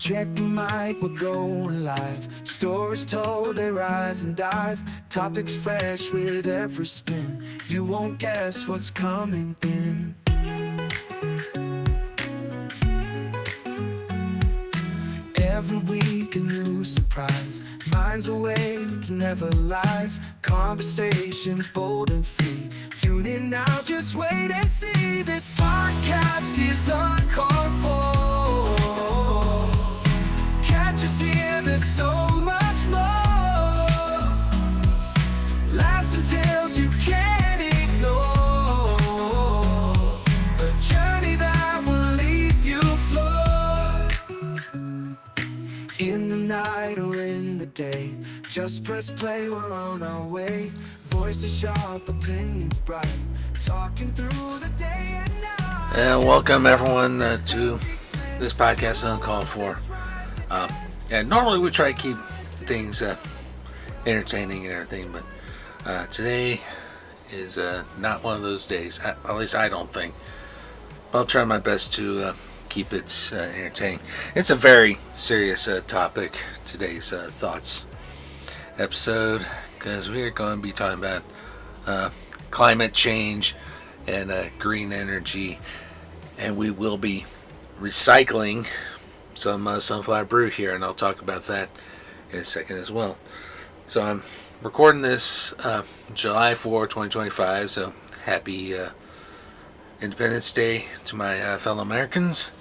Check the mic, we're going live. Stories told, they rise and dive. Topics fresh with every spin. You won't guess what's coming in. Every week a new surprise. Minds awake, never lies. Conversations bold and free. Tune in now, just wait and see. This podcast is uncalled for. Catch us here, there's so much more. Laughs and tales you can't ignore. A journey that will leave you floored. In the night or in the day, just press play, we're on our way. Voices sharp, opinions bright, talking through the day and night. And welcome everyone to this podcast Uncalled For. And normally we try to keep things entertaining and everything, but today is not one of those days. At least I don't think. But I'll try my best to keep it entertaining. It's a very serious topic, today's thoughts episode, because we are going to be talking about climate change and green energy, and we will be recycling some Sunflower Brew here, and I'll talk about that in a second as well. So I'm recording this July 4, 2025, so happy Independence Day to my fellow Americans,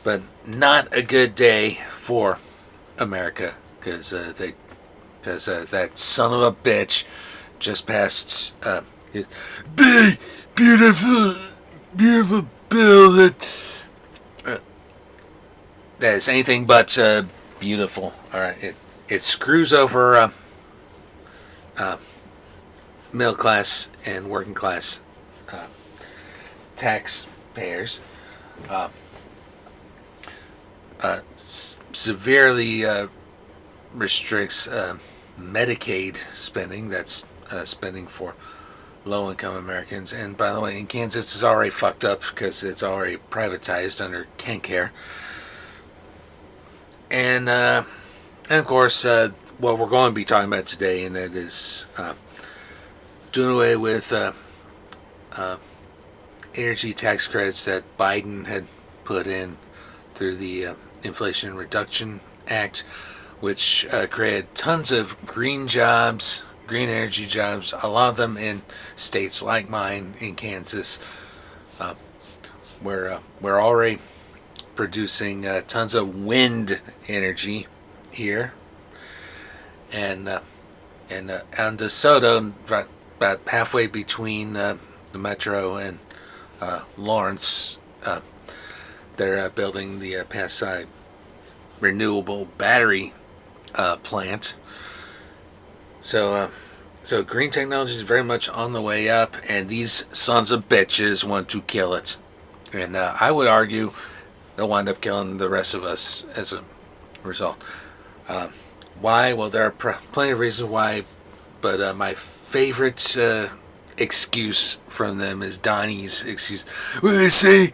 but not a good day for America, because that son of a bitch just passed his big, beautiful bill that is anything but beautiful. All right, it screws over middle class and working class taxpayers. Severely restricts Medicaid spending. That's spending for low-income Americans. And by the way, in Kansas, it's already fucked up because it's already privatized under KenCare. And of course, what we're going to be talking about today, and that is doing away with energy tax credits that Biden had put in through the Inflation Reduction Act, which created tons of green jobs, green energy jobs, a lot of them in states like mine in Kansas, where we're already producing tons of wind energy here, and on DeSoto, about halfway between the metro and Lawrence, they're building the Passai renewable battery plant. So green technology is very much on the way up, and these sons of bitches want to kill it. And I would argue they'll wind up killing the rest of us as a result. Why? Well, there are plenty of reasons why, but my favorite excuse from them is Donnie's excuse. Well, they say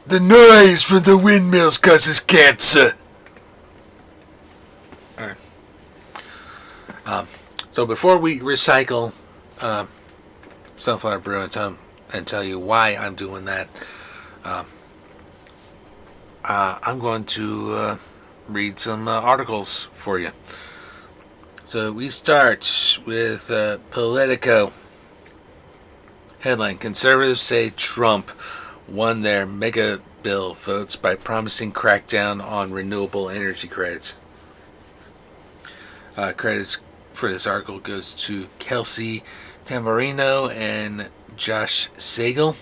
the noise from the windmills causes cancer. All right. So before we recycle Sunflower Brew and tell you why I'm doing that, I'm going to read some articles for you. So we start with Politico. Headline: Conservatives say Trump won their mega bill votes by promising crackdown on renewable energy credits. Credits for this article goes to Kelsey Tamborino and Josh Sagel.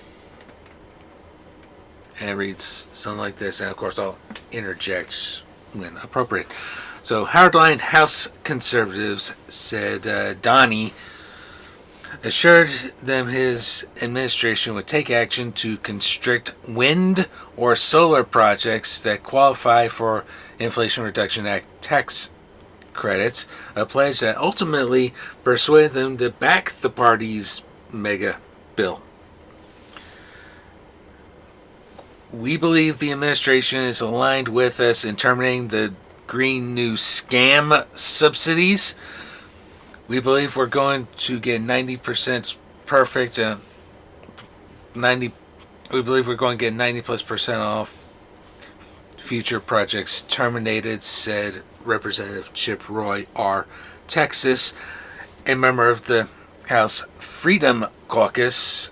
And it reads something like this, and of course I'll interject when appropriate. So, hardline House conservatives said Donnie assured them his administration would take action to constrict wind or solar projects that qualify for Inflation Reduction Act tax credits, a pledge that ultimately persuaded them to back the party's mega bill. We believe the administration is aligned with us in terminating the Green New Scam subsidies. We believe we're going to get 90% perfect. 90. We believe we're going to get 90+% off future projects terminated, said Representative Chip Roy, R. Texas, a member of the House Freedom Caucus,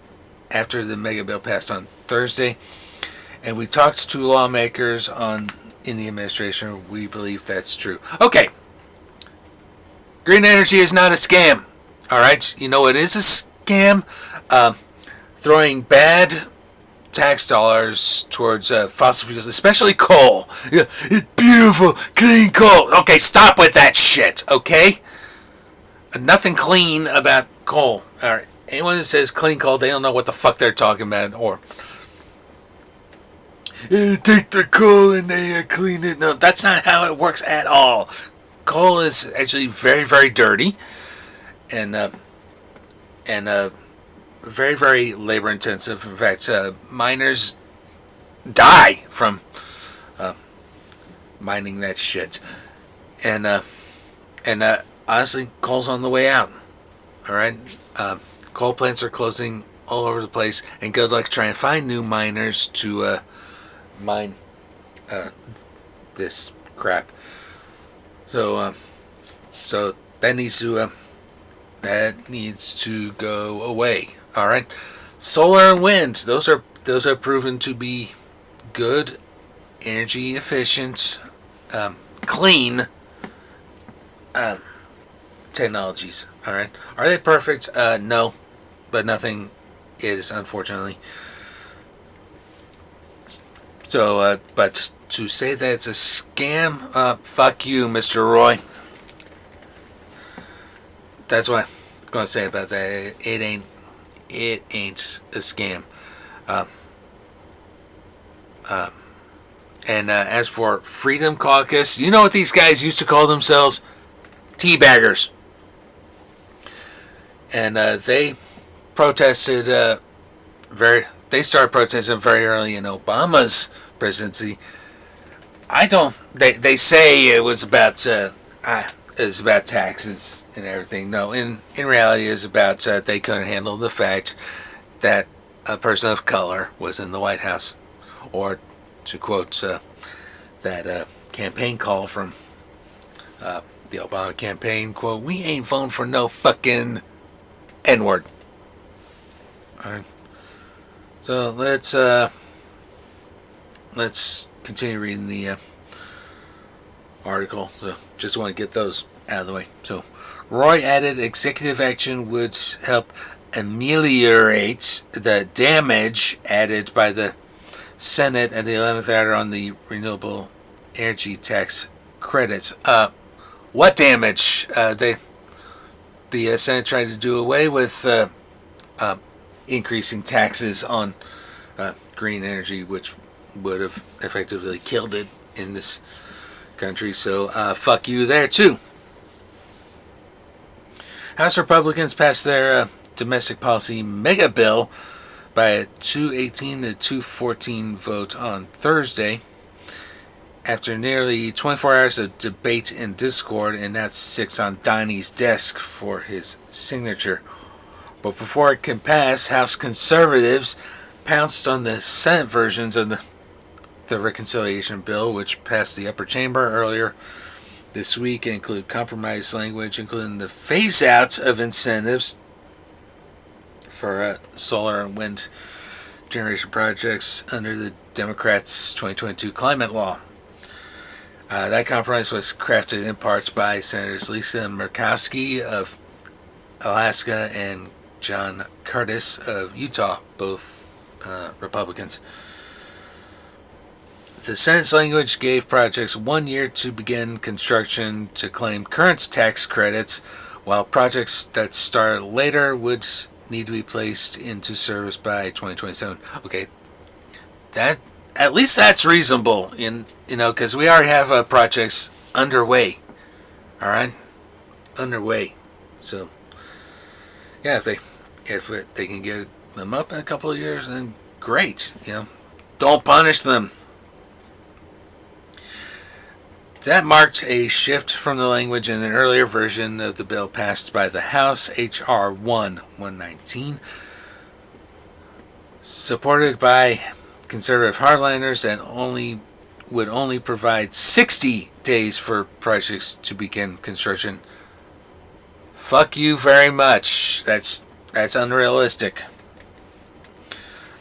after the mega bill passed on Thursday. And we talked to lawmakers in the administration. We believe that's true. Okay. Green energy is not a scam. All right. You know what is a scam? Throwing bad tax dollars towards fossil fuels, especially coal. Yeah, it's beautiful, clean coal. Okay, stop with that shit, okay? Nothing clean about coal. All right. Anyone that says clean coal, they don't know what the fuck they're talking about. Or take the coal and they clean it. No, that's not how it works at all. Coal is actually very, very dirty, and very, very labor intensive. In fact, miners die from mining that shit, and honestly, coal's on the way out. All right, coal plants are closing all over the place, and good luck trying to find new miners to mine this crap. So that needs to go away. All right, solar and wind. Those are proven to be good, energy efficient, clean technologies. All right, are they perfect? No, but nothing is, unfortunately. So, but to say that it's a scam, fuck you, Mr. Roy. That's what I'm going to say about that. It ain't a scam. And as for Freedom Caucus, you know what these guys used to call themselves? Teabaggers. And they protested they started protesting very early in Obama's presidency. They say it was about taxes and everything. No, in reality, it's about they couldn't handle the fact that a person of color was in the White House, or to quote that campaign call from the Obama campaign, quote, "We ain't voting for no fucking N-word." All right. So let's continue reading the article. So just want to get those out of the way. So Roy added executive action would help ameliorate the damage added by the Senate at the 11th hour on the renewable energy tax credits. What damage? The Senate tried to do away with increasing taxes on green energy, which would have effectively killed it in this country. So fuck you there too. House Republicans passed their domestic policy mega bill by a 218 to 214 vote on Thursday, after nearly 24 hours of debate and discord, and that sits on Donnie's desk for his signature. But before it can pass, House conservatives pounced on the Senate versions of the reconciliation bill, which passed the upper chamber earlier this week, and include compromise language, including the phase-out of incentives for solar and wind generation projects under the Democrats' 2022 climate law. That compromise was crafted in parts by Senators Lisa Murkowski of Alaska and John Curtis of Utah, both Republicans. The Senate's language gave projects 1 year to begin construction to claim current tax credits, while projects that start later would need to be placed into service by 2027. Okay, that at least that's reasonable, because we already have projects underway. All right, underway. So yeah, if they can get them up in a couple of years, then great. Don't punish them. That marked a shift from the language in an earlier version of the bill passed by the House, H.R. 119, supported by conservative hardliners, and would only provide 60 days for projects to begin construction. Fuck you very much. That's unrealistic.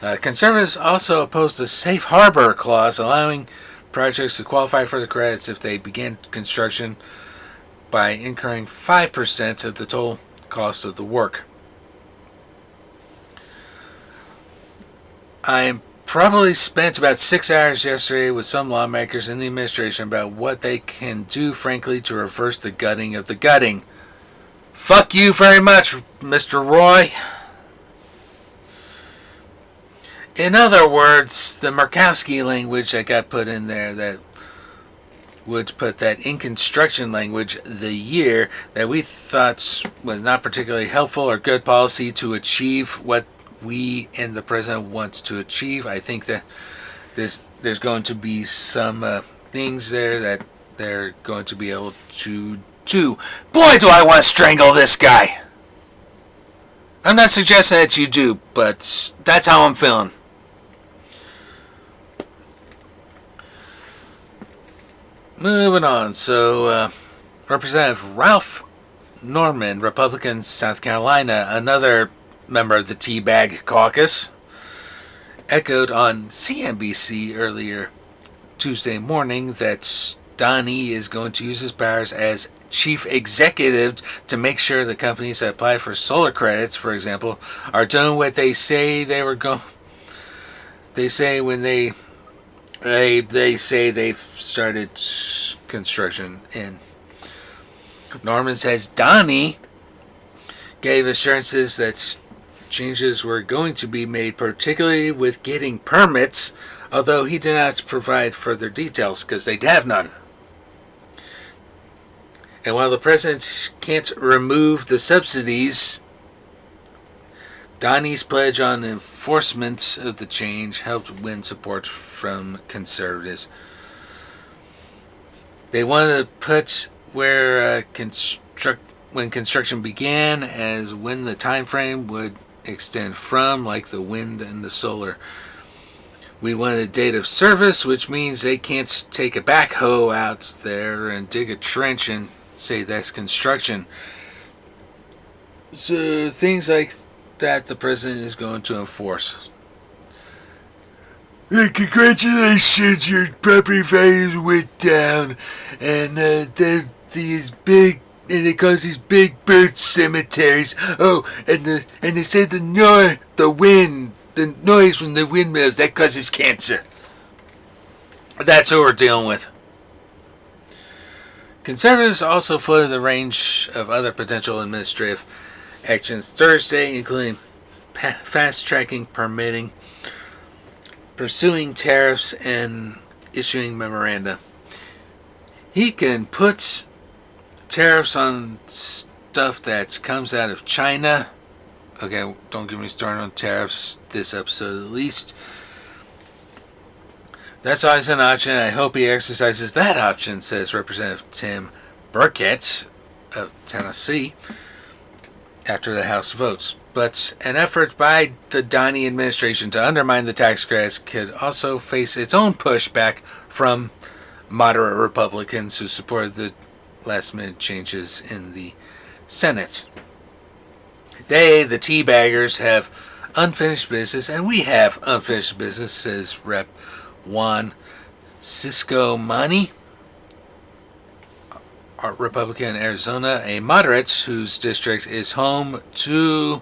Conservatives also opposed the safe harbor clause, allowing projects to qualify for the credits if they begin construction by incurring 5% of the total cost of the work. I probably spent about 6 hours yesterday with some lawmakers in the administration about what they can do, frankly, to reverse the gutting of the gutting. Fuck you very much, Mr. Roy. In other words, the Murkowski language that got put in there that would put that in construction language, the year, that we thought was not particularly helpful or good policy to achieve what we and the president wants to achieve. I think that there's going to be some things there that they're going to be able to do. Boy, do I want to strangle this guy. I'm not suggesting that you do, but that's how I'm feeling. Moving on. So, Representative Ralph Norman, Republican, South Carolina, another member of the Teabag Caucus, echoed on CNBC earlier Tuesday morning that Donnie is going to use his powers as chief executive to make sure the companies that apply for solar credits, for example, are doing what they say they were going. They say when they say they've started construction. And Norman says Donnie gave assurances that changes were going to be made, particularly with getting permits, although he did not provide further details because they'd have none. And while the president can't remove the subsidies, Donnie's pledge on enforcement of the change helped win support from conservatives. They wanted to put where when construction began as when the time frame would extend from, like the wind and the solar. We want a date of service, which means they can't take a backhoe out there and dig a trench and say that's construction. So things like that the president is going to enforce. Congratulations, your property values went down, and they're these big, and they cause these big bird cemeteries. Oh, and they say the noise from the windmills, that causes cancer. That's what we're dealing with. Conservatives also floated the range of other potential administrative actions Thursday, including fast-tracking permitting, pursuing tariffs, and issuing memoranda. He can put tariffs on stuff that comes out of China. Okay, don't get me started on tariffs this episode at least. That's always an option. I hope he exercises that option, says Representative Tim Burkett of Tennessee after the House votes. But an effort by the Donnie administration to undermine the tax credits could also face its own pushback from moderate Republicans who supported the last-minute changes in the Senate. They, the teabaggers, have unfinished business, and we have unfinished business, says Rep. Juan Cisco Mani, a Republican in Arizona, a moderate whose district is home to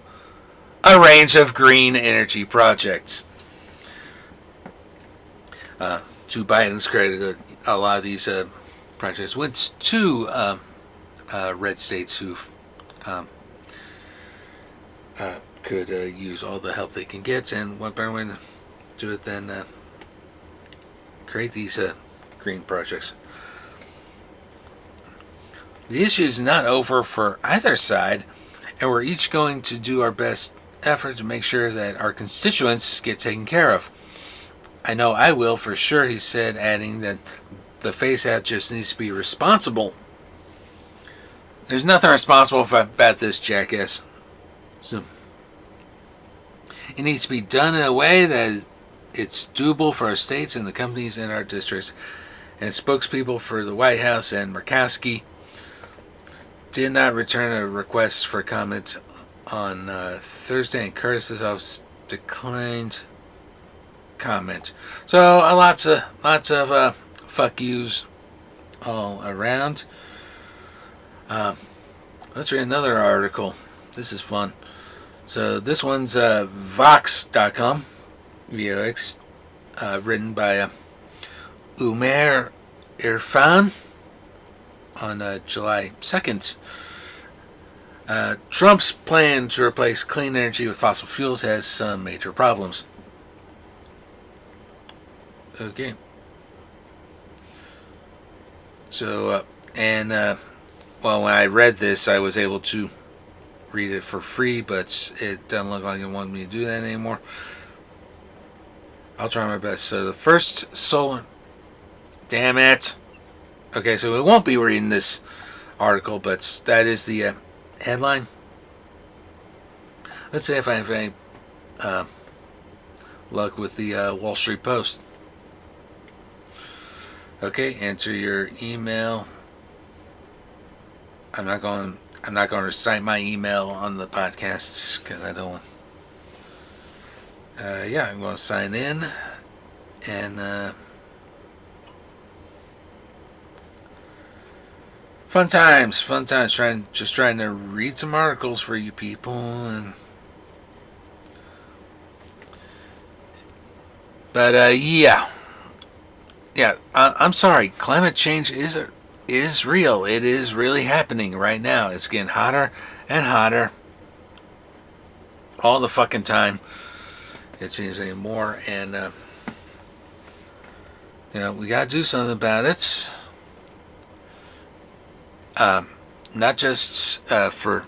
a range of green energy projects. To Biden's credit, a lot of these projects went to red states who could use all the help they can get, and what better way to do it than create these green projects. The issue is not over for either side, and we're each going to do our best effort to make sure that our constituents get taken care of. I know I will for sure, he said, adding that the face-app just needs to be responsible. There's nothing responsible about this jackass. So it needs to be done in a way that it's doable for our states and the companies in our districts. And spokespeople for the White House and Murkowski did not return a request for comment on Thursday, and Curtis's office declined comment. So lots of fuck yous all around. Let's read another article. This is fun. So this one's Vox.com, VOX, written by Umair Irfan on July 2nd. Trump's plan to replace clean energy with fossil fuels has some major problems. Okay. So, well, when I read this, I was able to read it for free, but it doesn't look like it wanted me to do that anymore. I'll try my best. So the first solar... Damn it. Okay, so we won't be reading this article, but that is the headline. Let's see if I have any luck with the Wall Street Post. Okay, enter your email. I'm not going to recite my email on the podcast because I don't want. Yeah, I'm going to sign in and. Fun times, trying to read some articles for you people, but yeah, I'm sorry. Climate change is real. It is really happening right now. It's getting hotter and hotter all the fucking time. It seems anymore, and we gotta do something about it. Not just for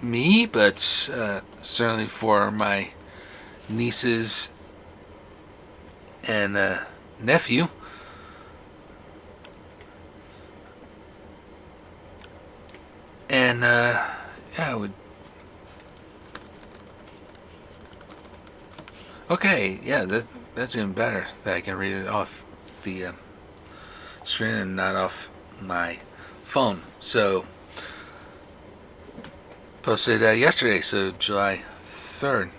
me, but certainly for my nieces and nephew. And yeah, I would. Okay, yeah, that's even better. That I can read it off the screen and not off my phone. So posted yesterday, so July 3rd.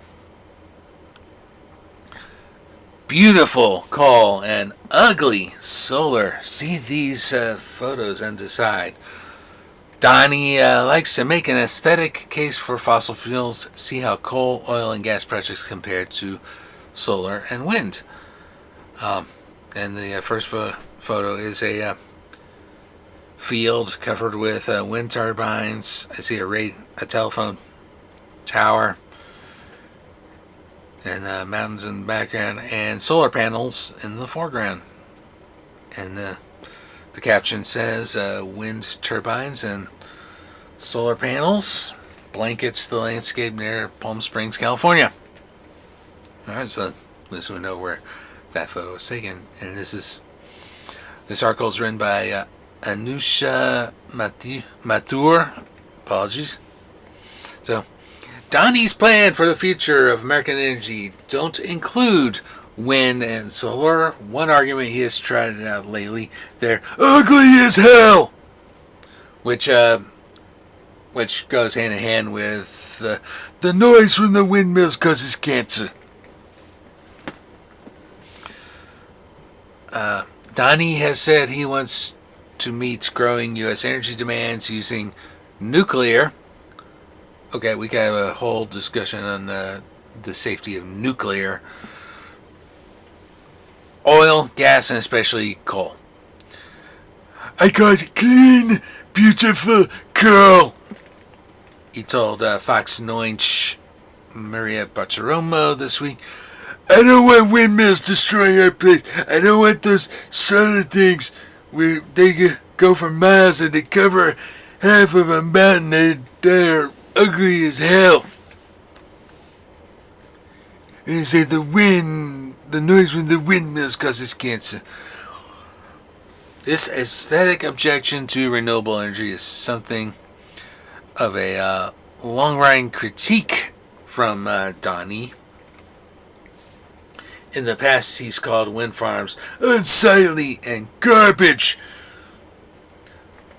Beautiful call and ugly solar. See these photos and decide. Donnie likes to make an aesthetic case for fossil fuels. See how coal, oil, and gas projects compare to solar and wind. And the first photo is a field covered with wind turbines. I see a telephone tower and mountains in the background and solar panels in the foreground. And the caption says wind turbines and solar panels blankets the landscape near Palm Springs, California. Alright, so at least we know where that photo was taken. And this article is written by Anusha Mathur. Apologies. So, Donnie's plan for the future of American energy don't include wind and solar. One argument he has tried it out lately, they're ugly as hell, which goes hand in hand with the noise from the windmills causes cancer. Donnie has said he wants to meet growing U.S. energy demands using nuclear. Okay, we can have a whole discussion on the safety of nuclear. Oil, gas, and especially coal. I got a clean, beautiful coal, he told Fox News' Maria Bartiromo this week. I don't want windmills destroying our place. I don't want those solar things where they go for miles and they cover half of a mountain. They're ugly as hell. And they say the wind the noise from the windmills causes cancer. This aesthetic objection to renewable energy is something of a long-running critique from Donnie. In the past, he's called wind farms unsightly and garbage,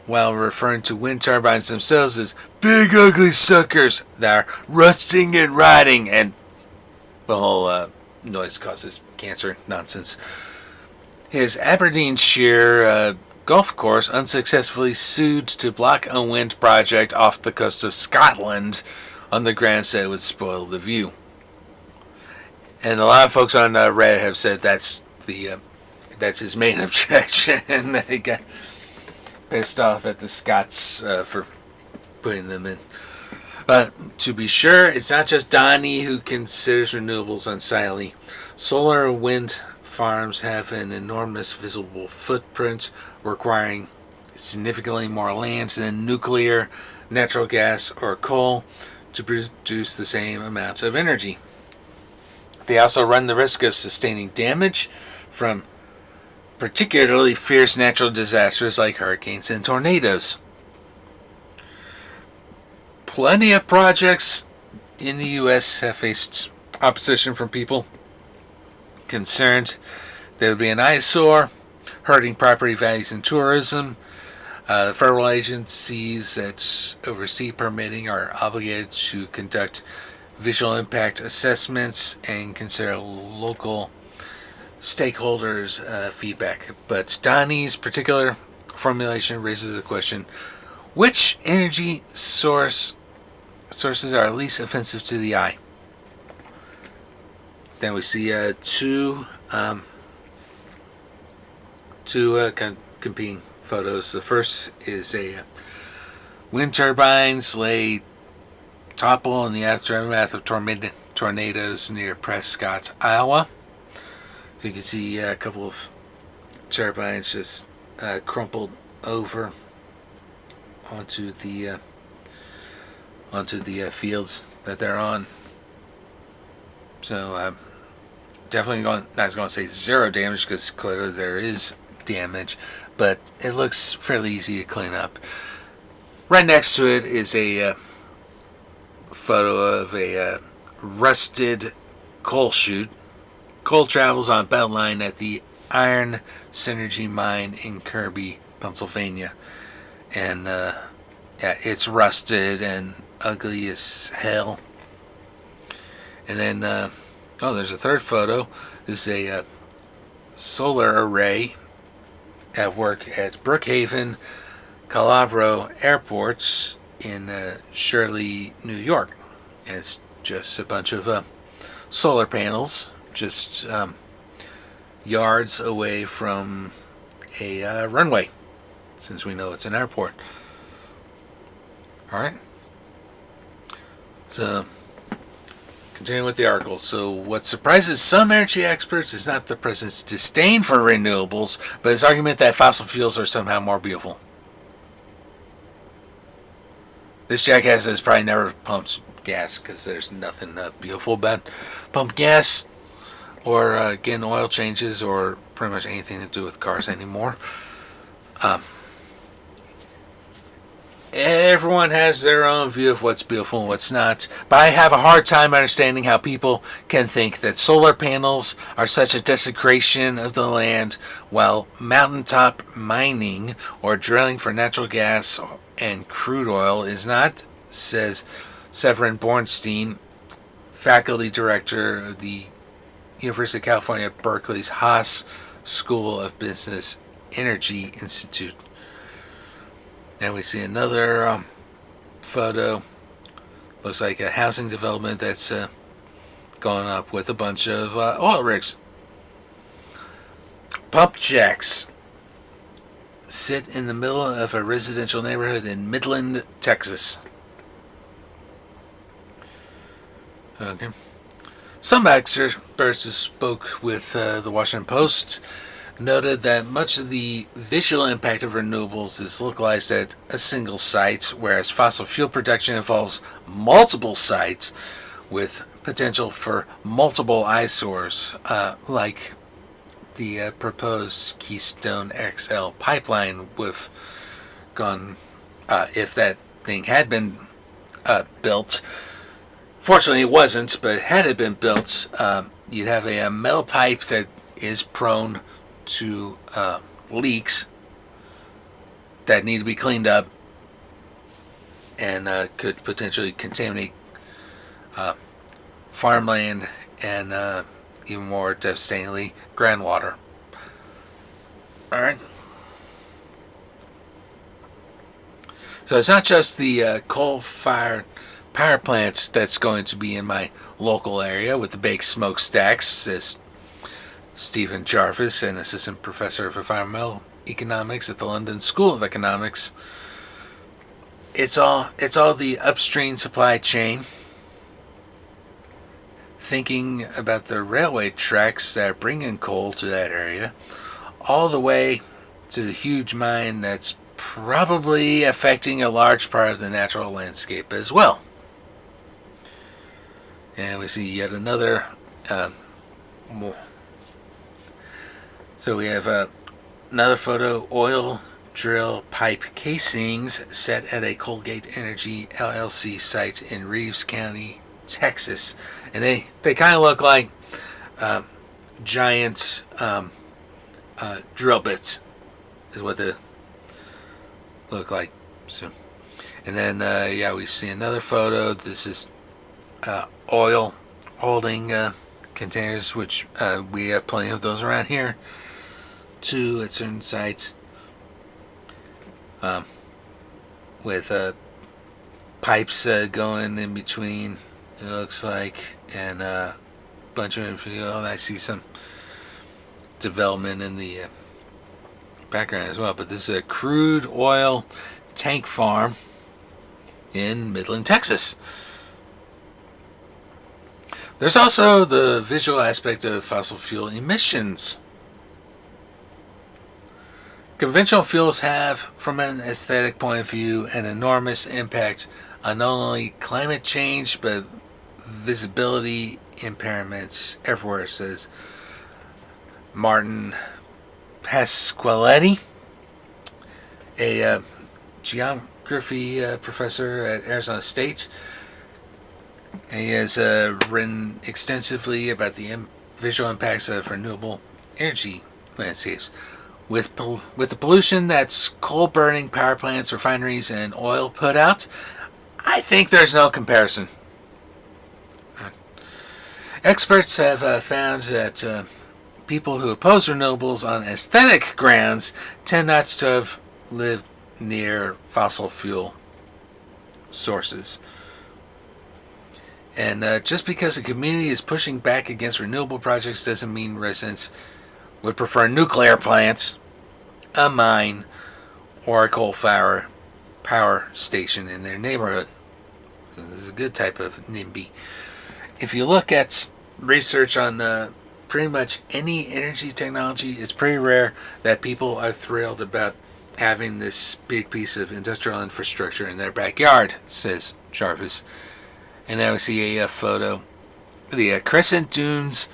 while referring to wind turbines themselves as big ugly suckers that are rusting and rotting, and the whole noise causes cancer nonsense. His Aberdeenshire golf course unsuccessfully sued to block a wind project off the coast of Scotland on the grounds that it would spoil the view. And a lot of folks on Reddit have said that's his main objection, and they got pissed off at the Scots for putting them in. But to be sure, it's not just Donnie who considers renewables unsightly. Solar and wind farms have an enormous visible footprint, requiring significantly more land than nuclear, natural gas, or coal to produce the same amount of energy. They also run the risk of sustaining damage from particularly fierce natural disasters like hurricanes and tornadoes. Plenty of projects in the U.S. have faced opposition from people concerned there would be an eyesore, hurting property values and tourism. The federal agencies that oversee permitting are obligated to conduct visual impact assessments and consider local stakeholders' feedback. But Donnie's particular formulation raises the question, which energy sources are least offensive to the eye? Then we see two competing photos. The first is a wind turbines lay topple in the aftermath of tornadoes near Prescott, Iowa. So you can see a couple of turbines just crumpled over onto the fields that they're on. So definitely not going to say zero damage, because clearly there is damage, but it looks fairly easy to clean up. Right next to it is a photo of a rusted coal chute. Coal travels on Beltline at the Iron Synergy Mine in Kirby, Pennsylvania. And it's rusted and ugly as hell. And then, there's a third photo. This is a solar array at work at Brookhaven, Calabro Airports in Shirley, New York. And it's just a bunch of solar panels, just yards away from a runway, since we know it's an airport. Alright. So, continuing with the article. So, what surprises some energy experts is not the president's disdain for renewables, but his argument that fossil fuels are somehow more beautiful. This jackass has probably never pumped gas, because there's nothing beautiful about pump gas or getting oil changes or pretty much anything to do with cars anymore. Everyone has their own view of what's beautiful and what's not, but I have a hard time understanding how people can think that solar panels are such a desecration of the land, while mountaintop mining or drilling for natural gas and crude oil is not, says Severin Bornstein, faculty director of the University of California, Berkeley's Haas School of Business Energy Institute. And we see another photo. Looks like a housing development that's going up with a bunch of oil rigs. Pump jacks sit in the middle of a residential neighborhood in Midland, Texas. Okay. Some experts who spoke with the Washington Post noted that much of the visual impact of renewables is localized at a single site, whereas fossil fuel production involves multiple sites with potential for multiple eyesores, like the proposed Keystone XL pipeline with gone, if that thing had been built. Fortunately, it wasn't, but had it been built, you'd have a metal pipe that is prone to leaks that need to be cleaned up and could potentially contaminate farmland and even more devastatingly, groundwater. Alright. So it's not just the coal-fired power plants that's going to be in my local area with the big smokestacks, says Stephen Jarvis, an assistant professor of environmental economics at the London School of Economics. It's all the upstream supply chain. Thinking about the railway tracks that are bringing coal to that area, all the way to the huge mine that's probably affecting a large part of the natural landscape as well. And we see yet another. So we have another photo: oil drill pipe casings set at a Colgate Energy LLC site in Reeves County, Texas, and they kind of look like giant drill bits, is what they look like. So, and then we see another photo. This is oil holding containers, which we have plenty of those around here too at certain sites, with pipes going in between, it looks like, and a bunch of info. I see some development in the background as well, but this is a crude oil tank farm in Midland, Texas. There's also the visual aspect of fossil fuel emissions. Conventional fuels have, from an aesthetic point of view, an enormous impact on not only climate change but visibility impairments everywhere, says Martin Pasqualetti, a geography professor at Arizona State. And he has written extensively about the visual impacts of renewable energy landscapes. With the pollution that's coal-burning power plants, refineries, and oil put out, I think there's no comparison. Experts have found that people who oppose renewables on aesthetic grounds tend not to have lived near fossil fuel sources. And just because a community is pushing back against renewable projects doesn't mean residents would prefer nuclear plants, a mine, or a coal-fired power station in their neighborhood. So this is a good type of NIMBY. If you look at research on pretty much any energy technology, it's pretty rare that people are thrilled about having this big piece of industrial infrastructure in their backyard, says Jarvis. And now we see a photo of the Crescent Dunes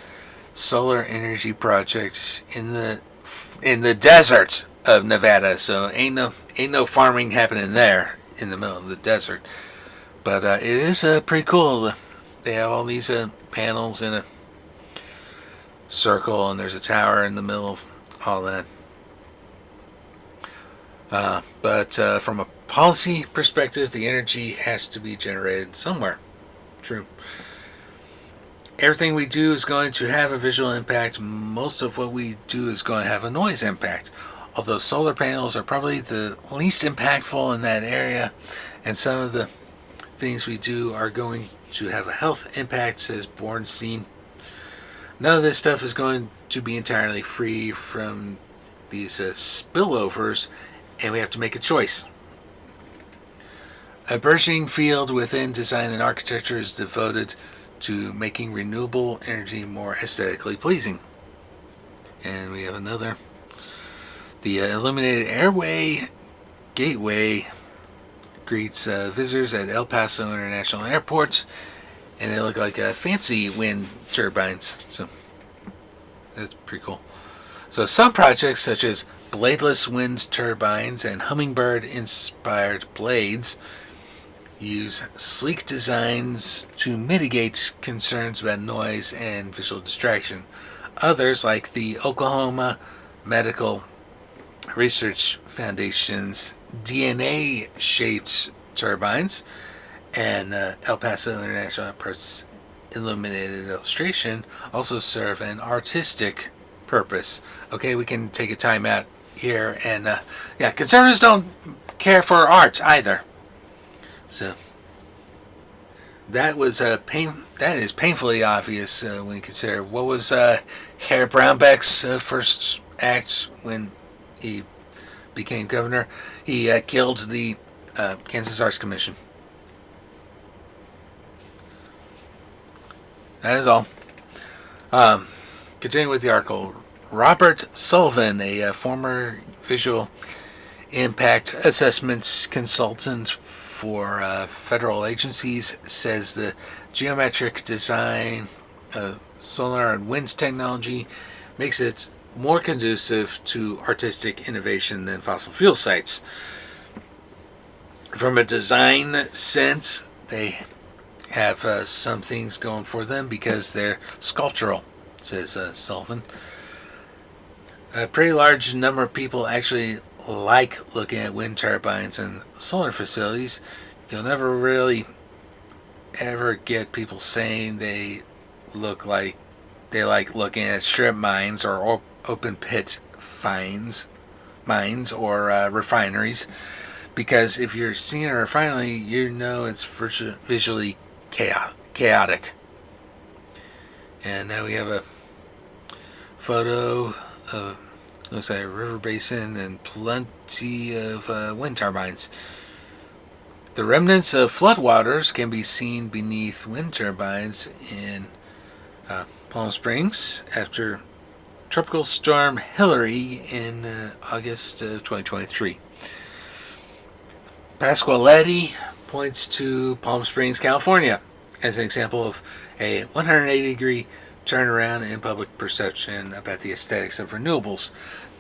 solar energy project in the desert of Nevada. So ain't no farming happening there in the middle of the desert. But it is pretty cool. They have all these panels in a circle, and there's a tower in the middle of all that. But from a policy perspective, the energy has to be generated somewhere. True. Everything we do is going to have a visual impact. Most of what we do is going to have a noise impact. Although solar panels are probably the least impactful in that area, and some of the things we do are going to have a health impact, says Bornstein. None of this stuff is going to be entirely free from these spillovers, and we have to make a choice. A burgeoning field within design and architecture is devoted to making renewable energy more aesthetically pleasing. And we have another. The illuminated airway gateway greets visitors at El Paso International Airport and they look like fancy wind turbines. So that's pretty cool. So some projects, such as bladeless wind turbines and hummingbird-inspired blades, use sleek designs to mitigate concerns about noise and visual distraction. Others, like the Oklahoma Medical Research Foundation's DNA-shaped turbines and El Paso International Airport's illuminated illustration, also serve an artistic purpose. Okay, we can take a time out here, and conservatives don't care for art either. So that is painfully obvious when you consider what was Harry Brownback's first act when he became governor. He killed the Kansas Arts Commission. That is all. Continuing with the article, Robert Sullivan, a former visual impact assessment consultant for federal agencies, says the geometric design of solar and wind technology makes it more conducive to artistic innovation than fossil fuel sites. From a design sense, they have some things going for them because they're sculptural, says Sullivan. A pretty large number of people actually like looking at wind turbines and solar facilities. You'll never really ever get people saying they like looking at strip mines or open pit mines or refineries, because if you're seeing a refinery, you know it's visually chaotic. And now we have a photo of, looks like a river basin and plenty of wind turbines. The remnants of floodwaters can be seen beneath wind turbines in Palm Springs after Tropical Storm Hillary in August of 2023. Pasqualetti points to Palm Springs, California, as an example of a 180-degree turnaround in public perception about the aesthetics of renewables.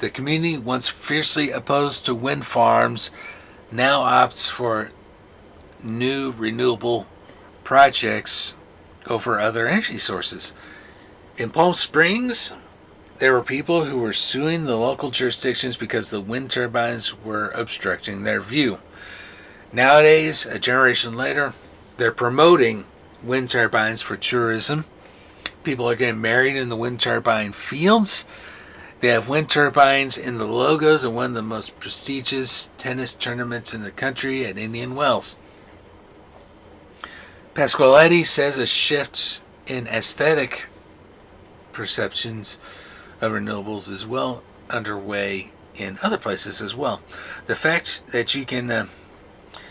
The community, once fiercely opposed to wind farms, now opts for new renewable projects over other energy sources. In Palm Springs, there were people who were suing the local jurisdictions because the wind turbines were obstructing their view. Nowadays, a generation later, they're promoting wind turbines for tourism. People are getting married in the wind turbine fields. They have wind turbines in the logos of one of the most prestigious tennis tournaments in the country at Indian Wells. Pasqualetti says a shift in aesthetic perceptions of renewables is well underway in other places as well. The fact that you can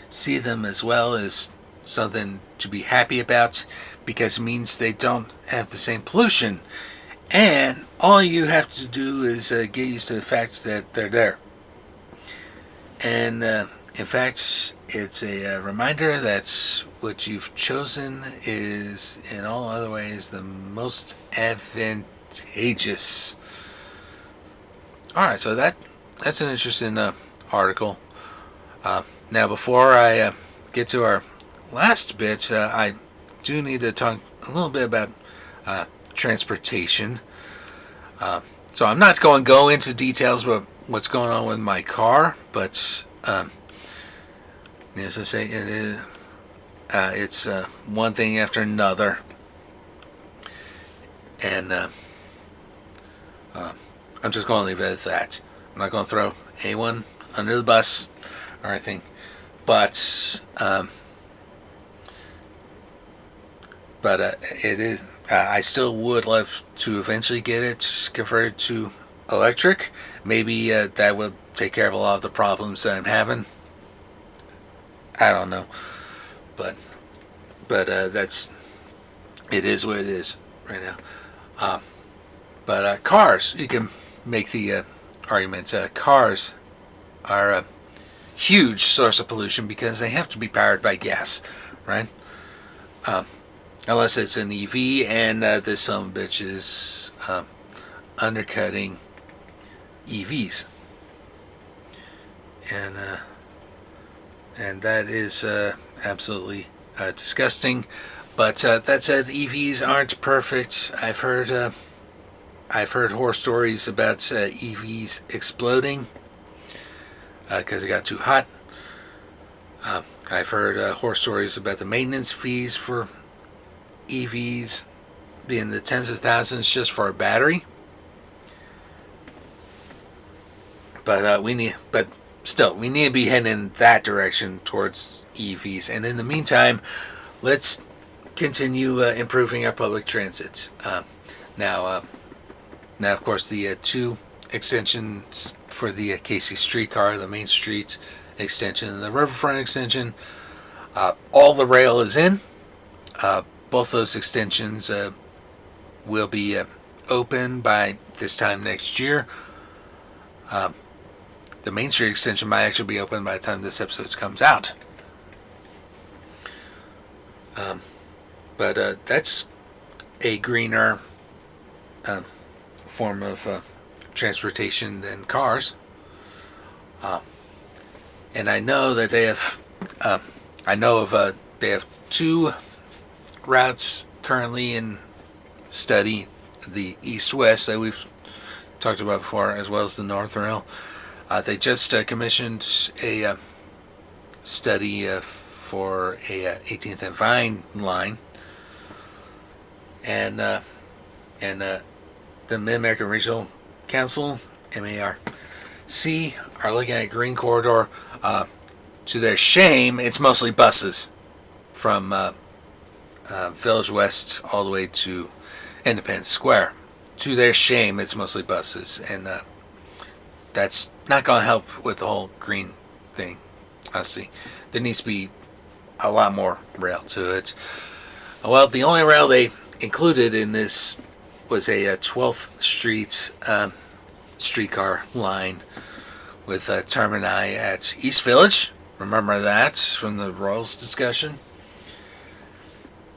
see them as well is something to be happy about, because it means they don't have the same pollution, and all you have to do is get used to the fact that they're there. And in fact, it's a reminder that what you've chosen is in all other ways the most advantageous. Alright, so that's an interesting article. Now before I get to our last bit, I do need to talk a little bit about transportation. So I'm not going to go into details about what's going on with my car, but as I say, it's one thing after another, and I'm just going to leave it at that. I'm not going to throw anyone under the bus or anything, but it is. I still would love to eventually get it converted to electric. Maybe that would take care of a lot of the problems that I'm having. I don't know, but it is what it is right now. But cars, you can make the argument. Cars are a huge source of pollution because they have to be powered by gas, right? unless it's an EV, and this son of a bitch is undercutting EVs, and that is absolutely disgusting. But that said, EVs aren't perfect. I've heard horror stories about EVs exploding because it got too hot. I've heard horror stories about the maintenance fees for EVs being the tens of thousands just for a battery. But we need to be heading in that direction towards EVs. And in the meantime, let's continue improving our public transit. Now, of course, the two extensions for the Casey streetcar, the Main Street extension and the Riverfront extension, all the rail is in. Both those extensions will be open by this time next year. The Main Street extension might actually be open by the time this episode comes out. But that's a greener form of transportation than cars. And I know that they have. They have two routes currently in study: the east-west that we've talked about before, as well as the north rail. They just commissioned a study for a 18th and Vine line, and the Mid-American Regional Council (MARC) are looking at a green corridor. To their shame, it's mostly buses from Village West all the way to Independence Square. To their shame, it's mostly buses, and that's not going to help with the whole green thing, honestly. There needs to be a lot more rail to it. Well, the only rail they included in this was a 12th Street streetcar line with termini at East Village. Remember that from the Royals discussion.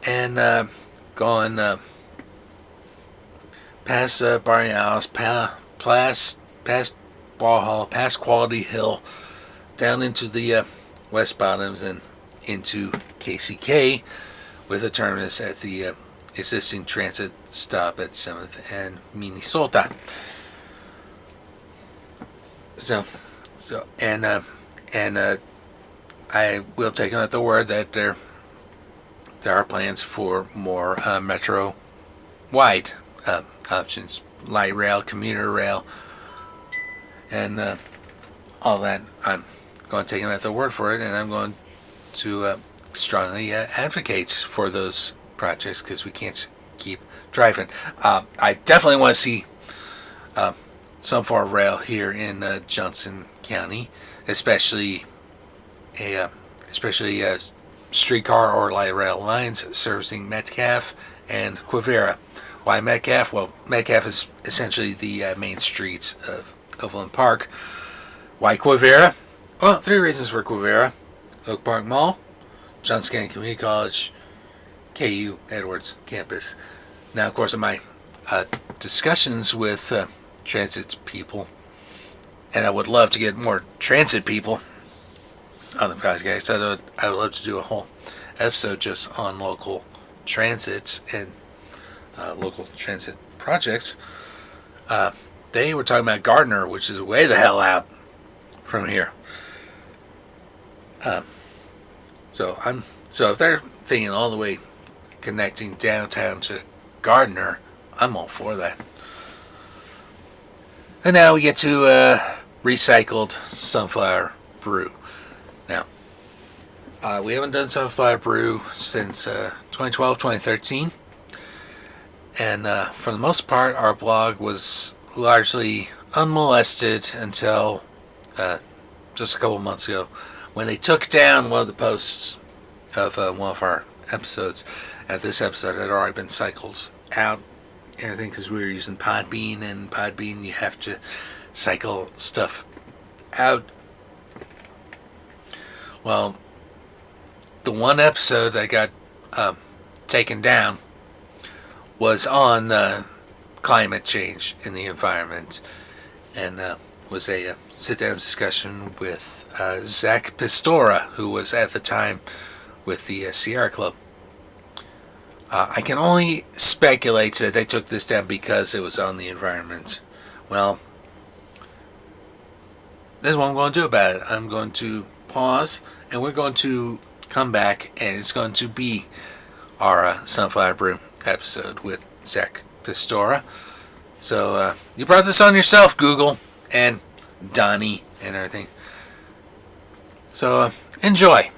And going past Barrios, past Ball Hall, past Quality Hill, down into the West Bottoms and into KCK, with a terminus at the existing transit stop at 7th and Minnesota. I will take them at the word that there are plans for more metro-wide options, light rail, commuter rail, and all that. I'm going to take them at their word for it, and I'm going to strongly advocate for those projects because we can't keep driving. I definitely want to see Sunflower Rail here in Johnson County, especially streetcar or light rail lines servicing Metcalf and Quivira. Why Metcalf? Well, Metcalf is essentially the main streets of Overland Park. Why Quivira? Well, 3 reasons for Quivira: Oak Park Mall, Johnson County Community College, KU Edwards campus. Now, of course, in my discussions with transit people, and I would love to get more transit people on the podcast. I would love to do a whole episode just on local transits and local transit projects. They were talking about Gardner, which is way the hell out from here. So if they're thinking all the way connecting downtown to Gardner, I'm all for that. And now we get to recycled Sunflower Brew. Now, we haven't done Sunflower Brew since 2012, 2013. And for the most part, our blog was largely unmolested until just a couple months ago, when they took down one of the posts of one of our episodes. And this episode had already been cycled out, everything, because we were using Podbean, and Podbean you have to cycle stuff out. Well, the one episode that got taken down was on climate change in the environment, and was a sit-down discussion with Zack Pistora, who was at the time with the Sierra Club. I can only speculate that they took this down because it was on the environment. Well, this is what I'm going to do about it. I'm going to pause, and we're going to come back, and it's going to be our Sunflower Brew episode with Zack Pistora. So you brought this on yourself, Google and Donnie and everything. So enjoy.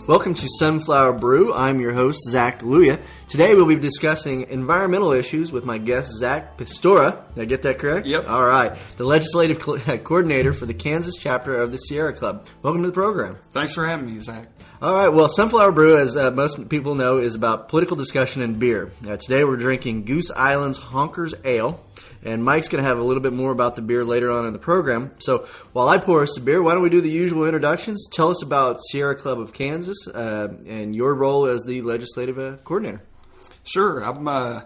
Welcome to Sunflower Brew. I'm your host, Zack. Today we'll be discussing environmental issues with my guest, Zack Pistora. Did I get that correct? Yep. All right. The legislative coordinator for the Kansas chapter of the Sierra Club. Welcome to the program. Thanks for having me, Zack. All right. Well, Sunflower Brew, as most people know, is about political discussion and beer. Today we're drinking Goose Island's Honkers Ale. And Mike's going to have a little bit more about the beer later on in the program. So while I pour us the beer, why don't we do the usual introductions? Tell us about Sierra Club of Kansas and your role as the legislative coordinator. Sure. I've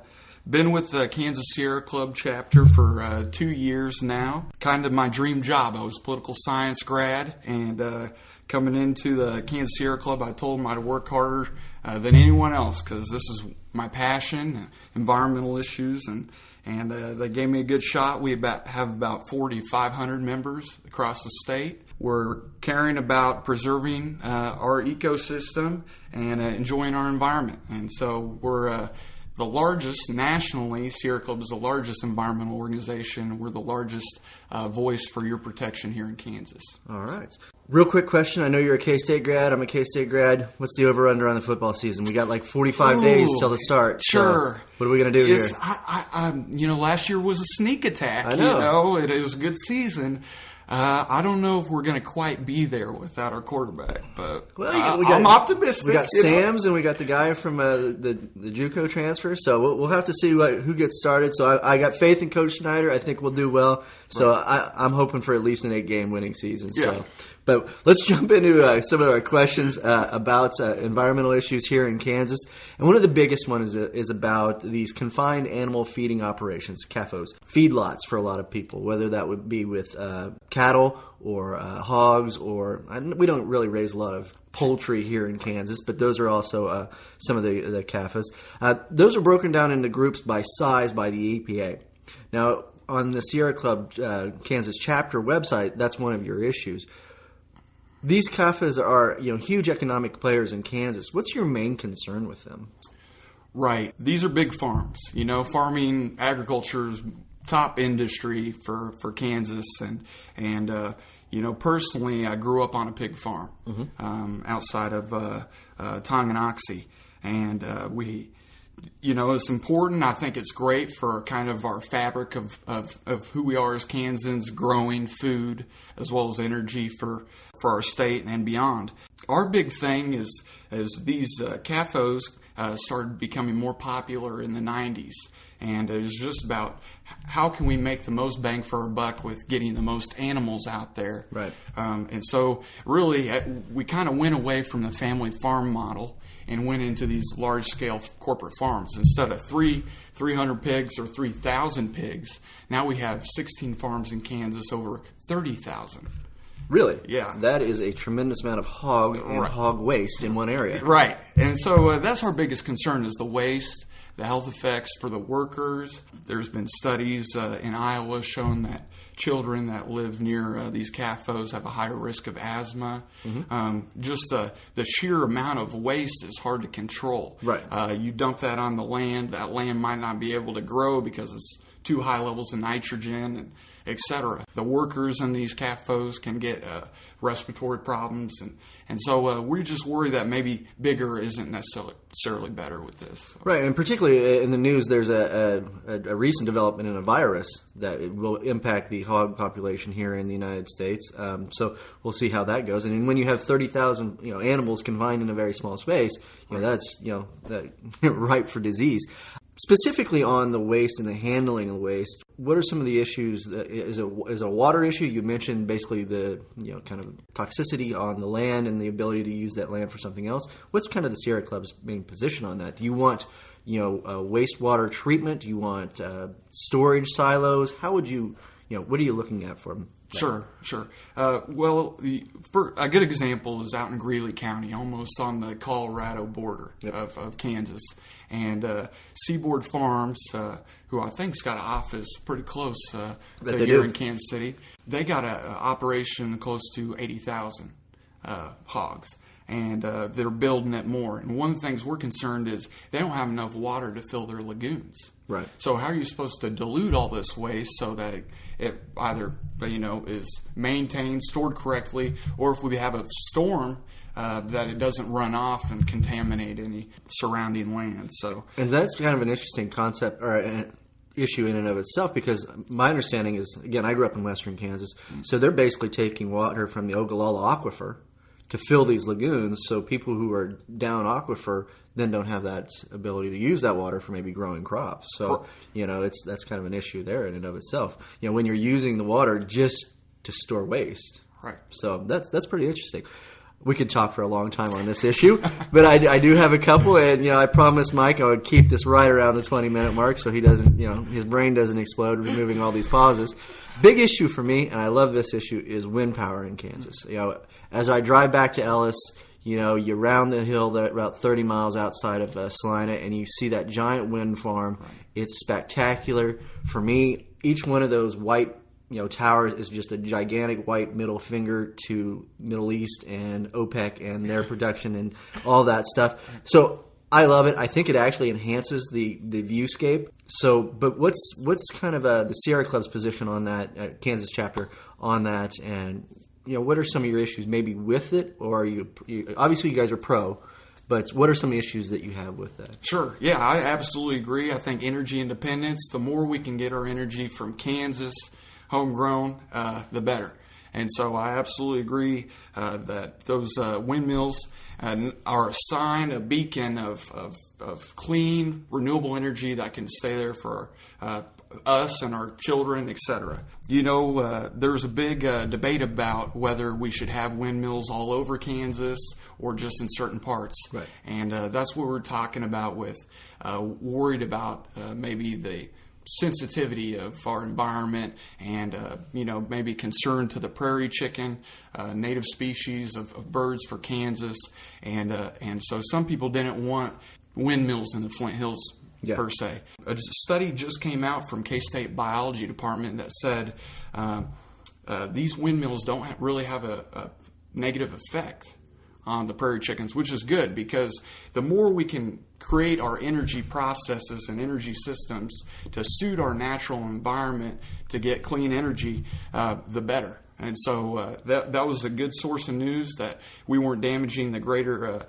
been with the Kansas Sierra Club chapter for 2 years now. Kind of my dream job. I was a political science grad, and coming into the Kansas Sierra Club, I told them I'd work harder than anyone else because this is my passion, environmental issues, and they gave me a good shot. We have about 4,500 members across the state. We're caring about preserving our ecosystem and enjoying our environment. And so we're the largest nationally. Sierra Club is the largest environmental organization. We're the largest voice for your protection here in Kansas. All right. Real quick question. I know you're a K-State grad. I'm a K-State grad. What's the over-under on the football season? We got like 45 days till the start. Sure. So what are we going to do here? Last year was a sneak attack. I know. It was a good season. I don't know if we're going to quite be there without our quarterback, but I'm optimistic. We got Sam's and we got the guy from the JUCO transfer, so we'll have to see who gets started. So I got faith in Coach Snyder. I think we'll do well. So right. I'm hoping for at least an 8-game winning season. Yeah. So. But let's jump into some of our questions about environmental issues here in Kansas. And one of the biggest ones is about these confined animal feeding operations, CAFOs, feedlots for a lot of people, whether that would be with cattle or hogs, or we don't really raise a lot of poultry here in Kansas, but those are also some of the CAFOs. Those are broken down into groups by size by the EPA. Now, on the Sierra Club Kansas chapter website, that's one of your issues. These CAFOs are, huge economic players in Kansas. What's your main concern with them? Right. These are big farms. Farming, agriculture is top industry for Kansas. And personally, I grew up on a pig farm outside of Tonganoxie. And it's important. I think it's great for kind of our fabric of who we are as Kansans, growing food as well as energy for our state and beyond. Our big thing is these CAFOs started becoming more popular in the 90s. And it was just about how can we make the most bang for our buck with getting the most animals out there. Right. And so really we kind of went away from the family farm model and went into these large-scale corporate farms. Instead of 300 pigs or 3,000 pigs, now we have 16 farms in Kansas, over 30,000. Really? Yeah. That is a tremendous amount of hog and hog waste in one area. Right. And so that's our biggest concern is the waste, the health effects for the workers. There's been studies in Iowa showing that children that live near these CAFOs have a higher risk of asthma. Just the sheer amount of waste is hard to control. Right. You dump that on the land, that land might not be able to grow because it's too high levels of nitrogen, and etc. The workers in these CAFOs can get respiratory problems, and so we just worry that maybe bigger isn't necessarily better with this. Right, and particularly in the news, there's a recent development in a virus that will impact the hog population here in the United States. So we'll see how that goes. And when you have 30,000 animals confined in a very small space, that's ripe for disease. Specifically on the waste and the handling of waste, what are some of the issues? Is it a water issue? You mentioned basically the kind of toxicity on the land and the ability to use that land for something else. What's kind of the Sierra Club's main position on that? Do you want wastewater treatment? Do you want storage silos? How would you what are you looking at for them? Sure. Well, a good example is out in Greeley County, almost on the Colorado border of Kansas. And Seaboard Farms, who I think's got an office pretty close to here in Kansas City, they got an operation close to 80,000 hogs. And they're building it more. And one of the things we're concerned is they don't have enough water to fill their lagoons. Right. So how are you supposed to dilute all this waste so that it either is maintained, stored correctly, or if we have a storm, that it doesn't run off and contaminate any surrounding land. And that's kind of an interesting concept or an issue in and of itself, because my understanding is, again, I grew up in western Kansas, so they're basically taking water from the Ogallala Aquifer to fill these lagoons, so people who are down aquifer then don't have that ability to use that water for maybe growing crops. So, that's kind of an issue there in and of itself. When you're using the water just to store waste. Right. So that's pretty interesting. We could talk for a long time on this issue, but I do have a couple, and I promised Mike I would keep this right around the 20-minute mark so he doesn't, his brain doesn't explode removing all these pauses. Big issue for me, and I love this issue, is wind power in Kansas. As I drive back to Ellis, you round the hill there about 30 miles outside of Salina, and you see that giant wind farm. Right. It's spectacular. For me, each one of those white towers is just a gigantic white middle finger to Middle East and OPEC and their production and all that stuff. So I love it. I think it actually enhances the viewscape. So, but what's kind of the Sierra Club's position on that, Kansas chapter on that, and what are some of your issues maybe with it, or are you obviously you guys are pro, but what are some issues that you have with that? Sure. Yeah, I absolutely agree. I think energy independence, the more we can get our energy from Kansas, homegrown, the better. And so I absolutely agree that those windmills are a sign, a beacon of clean, renewable energy that can stay there for us and our children, etc. There's a big debate about whether we should have windmills all over Kansas or just in certain parts. Right. And that's what we're talking about with worried about maybe the sensitivity of our environment and maybe concern to the prairie chicken, native species of birds for Kansas, and so some people didn't want windmills in the Flint Hills per se. A study just came out from K-State Biology Department that said these windmills don't really have a negative effect on the prairie chickens, which is good, because the more we can create our energy processes and energy systems to suit our natural environment to get clean energy, the better. And so that was a good source of news that we weren't damaging the greater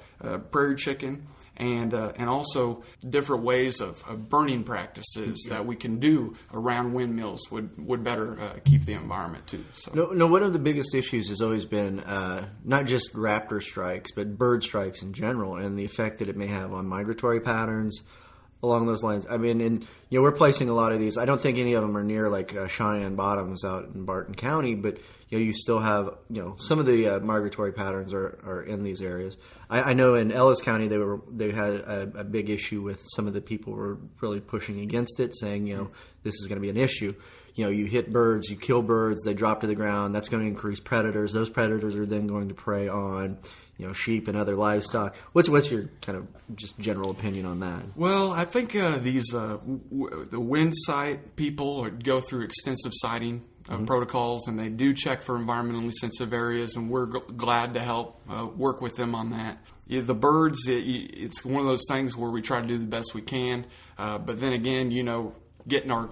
prairie chicken. And also different ways of burning practices that we can do around windmills would better keep the environment too. So. No, one of the biggest issues has always been not just raptor strikes, but bird strikes in general, and the effect that it may have on migratory patterns along those lines. I mean, and we're placing a lot of these. I don't think any of them are near like Cheyenne Bottoms out in Barton County, but you still have some of the migratory patterns are in these areas. I know in Ellis County they had a big issue with some of the people were really pushing against it, saying this is going to be an issue. You hit birds, you kill birds, they drop to the ground. That's going to increase predators. Those predators are then going to prey on sheep and other livestock. What's your kind of just general opinion on that? Well, I think these the wind site people go through extensive siting protocols, and they do check for environmentally sensitive areas, and we're glad to help work with them on that. The birds, it's one of those things where we try to do the best we can, but then again, getting our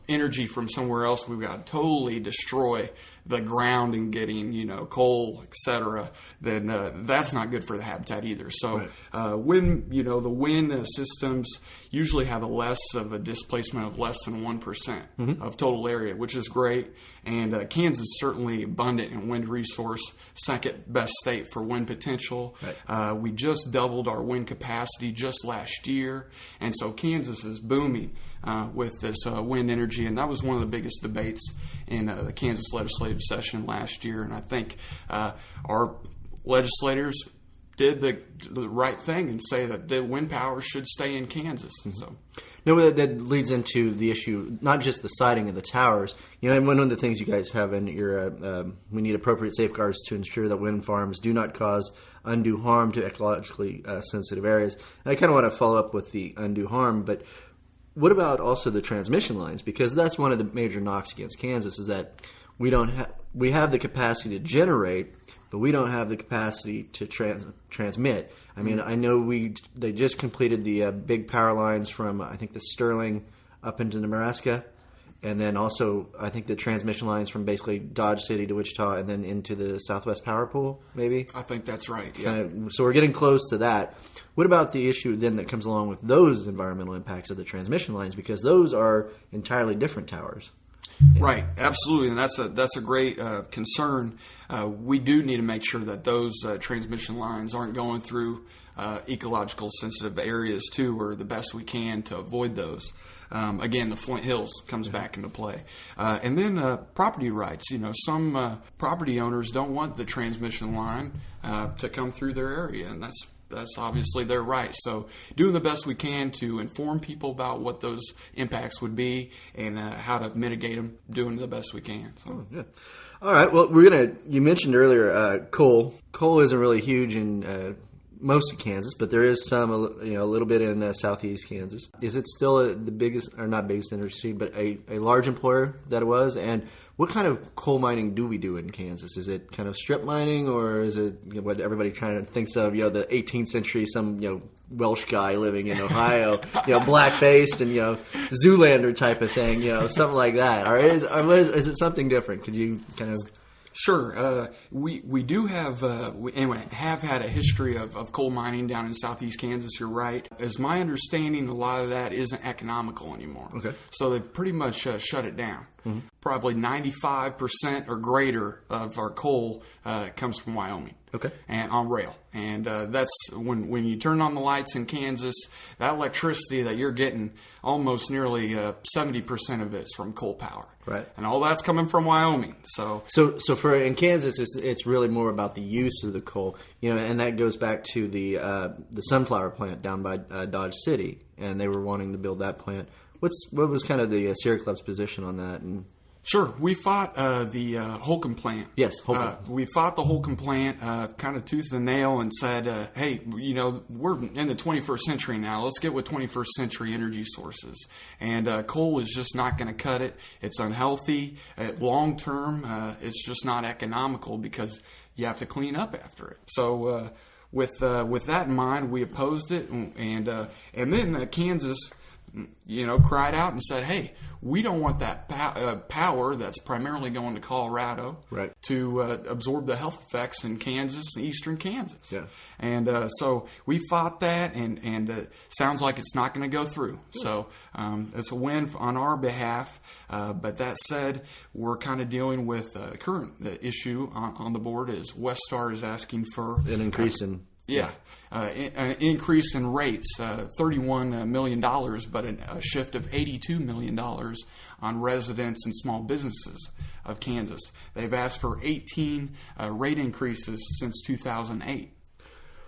energy from somewhere else. We've got to totally destroy the ground and getting coal, etc. Then that's not good for the habitat either. So when the wind systems usually have a displacement of less than 1% of total area, which is great. And Kansas is certainly abundant in wind resource, second best state for wind potential. Right. We just doubled our wind capacity just last year, and so Kansas is booming with this wind energy, and that was one of the biggest debates in the Kansas legislative session last year. And I think our legislators did the right thing and say that the wind power should stay in Kansas. So. No, that leads into the issue, not just the siting of the towers. And one of the things you guys have in your, we need appropriate safeguards to ensure that wind farms do not cause undue harm to ecologically sensitive areas. And I kind of want to follow up with the undue harm, but what about also the transmission lines? Because that's one of the major knocks against Kansas is that we have the capacity to generate, but we don't have the capacity to transmit. I mean, I know they just completed the big power lines from, I think, the Sterling up into Nebraska, and then also, I think, the transmission lines from basically Dodge City to Wichita and then into the Southwest Power Pool, maybe? I think that's right, yeah. So we're getting close to that. What about the issue then that comes along with those environmental impacts of the transmission lines? Because those are entirely different towers. Right, absolutely, and that's a great concern. We do need to make sure that those transmission lines aren't going through ecological sensitive areas too, or the best we can to avoid those. Again, the Flint Hills comes back into play, and then property rights. Some property owners don't want the transmission line to come through their area, and that's obviously their right. So doing the best we can to inform people about what those impacts would be and how to mitigate them, doing the best we can. So. Oh, yeah. All right. Well, you mentioned earlier coal. Coal isn't really huge in most of Kansas, but there is some, a little bit in southeast Kansas. Is it still the biggest, or not biggest industry, but a large employer that it was? And what kind of coal mining do we do in Kansas? Is it kind of strip mining, or is it what everybody kind of thinks of, the 18th century, some Welsh guy living in Ohio, black-faced and Zoolander type of thing, something like that? Or is it something different? Could you kind of? Sure. We do have have had a history of coal mining down in southeast Kansas. You're right. As my understanding, a lot of that isn't economical anymore. Okay. So they've pretty much shut it down. Mm-hmm. Probably 95% or greater of our coal comes from Wyoming. Okay. And on rail. And that's when you turn on the lights in Kansas, that electricity that you're getting, almost nearly 70% of it's from coal power. Right. And all that's coming from Wyoming. So for in Kansas, it's really more about the use of the coal, and that goes back to the Sunflower plant down by Dodge City, and they were wanting to build that plant. What was kind of the Sierra Club's position on that? And sure, we fought the Holcomb plant. Yes, Holcomb. We fought the Holcomb plant kind of tooth and nail and said, hey, we're in the 21st century now. Let's get with 21st century energy sources. And coal is just not going to cut it. It's unhealthy. Long term, it's just not economical because you have to clean up after it. So with that in mind, we opposed it. And then Kansas cried out and said, hey, we don't want that power that's primarily going to Colorado to absorb the health effects in Kansas and eastern Kansas. Yeah. And so we fought that, and sounds like it's not going to go through. Yeah. So it's a win on our behalf. But that said, we're kind of dealing with the current issue on the board is Westar is asking for an increase in... Yeah, an increase in rates, $31 million, but a shift of $82 million on residents and small businesses of Kansas. They've asked for 18 rate increases since 2008.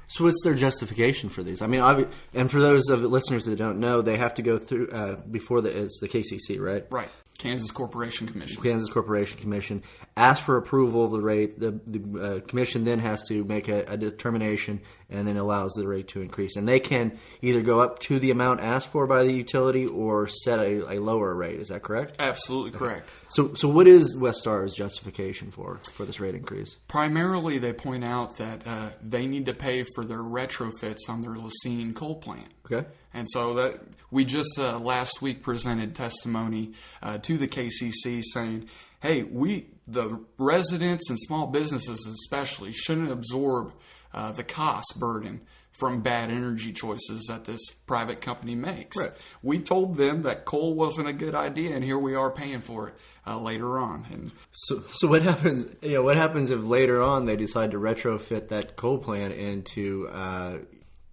So what's their justification for these? I mean, and for those of the listeners that don't know, they have to go through before it's the KCC, right? Right. Kansas Corporation Commission. Kansas Corporation Commission asks for approval of the rate. The commission then has to make a determination and then allows the rate to increase. And they can either go up to the amount asked for by the utility or set a lower rate. Is that correct? Absolutely correct. So what is Westar's justification for this rate increase? Primarily, they point out that they need to pay for their retrofits on their Lacine coal plant. Okay. And so that we just last week presented testimony to the KCC saying, hey, the residents and small businesses especially shouldn't absorb the cost burden from bad energy choices that this private company makes. Right. We told them that coal wasn't a good idea, and here we are paying for it later on. And so what happens? What happens if later on they decide to retrofit that coal plant into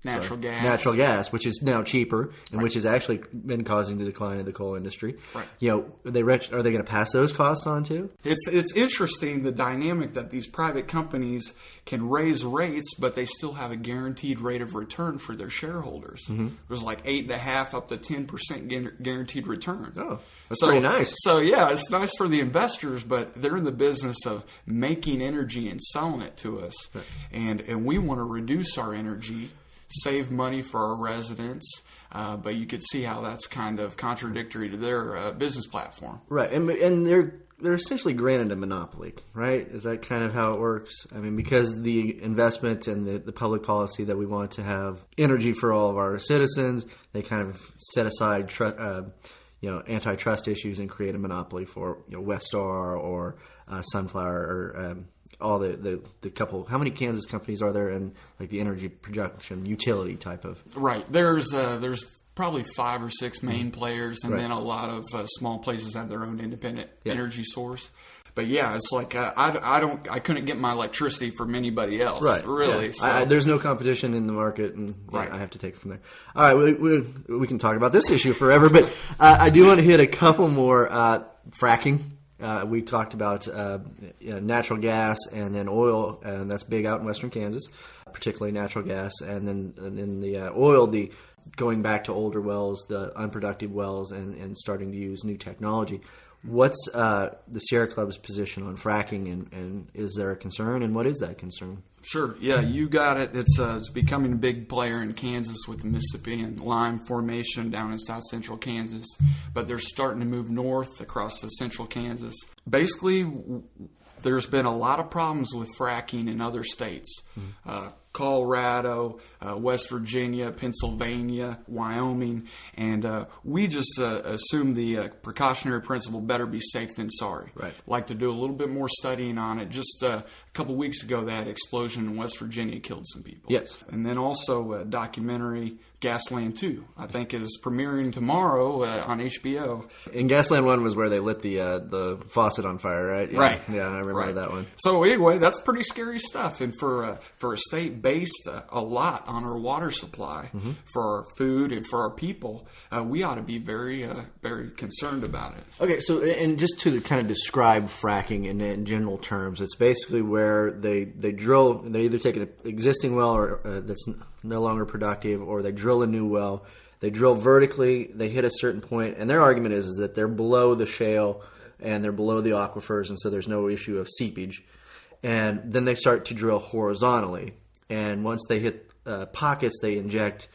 natural gas, which is now cheaper and which has actually been causing the decline of the coal industry. Right. Are they going to pass those costs on too? It's interesting the dynamic that these private companies can raise rates, but they still have a guaranteed rate of return for their shareholders. Mm-hmm. There's like 8.5% up to 10% guaranteed return. Oh, that's pretty nice. So yeah, it's nice for the investors, but they're in the business of making energy and selling it to us, right. and we want to reduce our energy, save money for our residents, but you could see how that's kind of contradictory to their business platform. Right, and they're essentially granted a monopoly, right? Is that kind of how it works? I mean, because the investment and the public policy that we want to have energy for all of our citizens, they kind of set aside antitrust issues and create a monopoly for Westar or Sunflower or all the couple. How many Kansas companies are there in like the energy production utility type of? Right. There's probably 5 or 6 main players, and then a lot of small places have their own independent energy source. But yeah, it's like I couldn't get my electricity from anybody else, right? Really, yeah. So. There's no competition in the market, and I have to take it from there. All right, we can talk about this issue forever, but I do want to hit a couple more. Fracking. We talked about natural gas and then oil, and that's big out in western Kansas, particularly natural gas, and then the oil, the going back to older wells, the unproductive wells, and starting to use new technology. What's the Sierra Club's position on fracking, and is there a concern, and what is that concern? Sure. Yeah, you got it. It's becoming a big player in Kansas with the Mississippi and Lime Formation down in south central Kansas, but they're starting to move north across the central Kansas. Basically, there's been a lot of problems with fracking in other states. Colorado, West Virginia, Pennsylvania, Wyoming, and we just assume the precautionary principle, better be safe than sorry. Right. Like to do a little bit more studying on it. Just a couple weeks ago, that explosion in West Virginia killed some people. Yes. And then also a documentary, Gasland 2, I think is premiering tomorrow on HBO. And Gasland 1 was where they lit the faucet on fire, right? Yeah. Right. Yeah, I remember that one. So anyway, that's pretty scary stuff. And for a state based a lot on our water supply for our food and for our people, we ought to be very, very concerned about it. Okay, so and just to kind of describe fracking in general terms, it's basically where they drill. They either take an existing well or that's no longer productive, or they drill a new well. They drill vertically. They hit a certain point, and their argument is that they're below the shale and they're below the aquifers, and so there's no issue of seepage. And then they start to drill horizontally. And once they hit pockets, they inject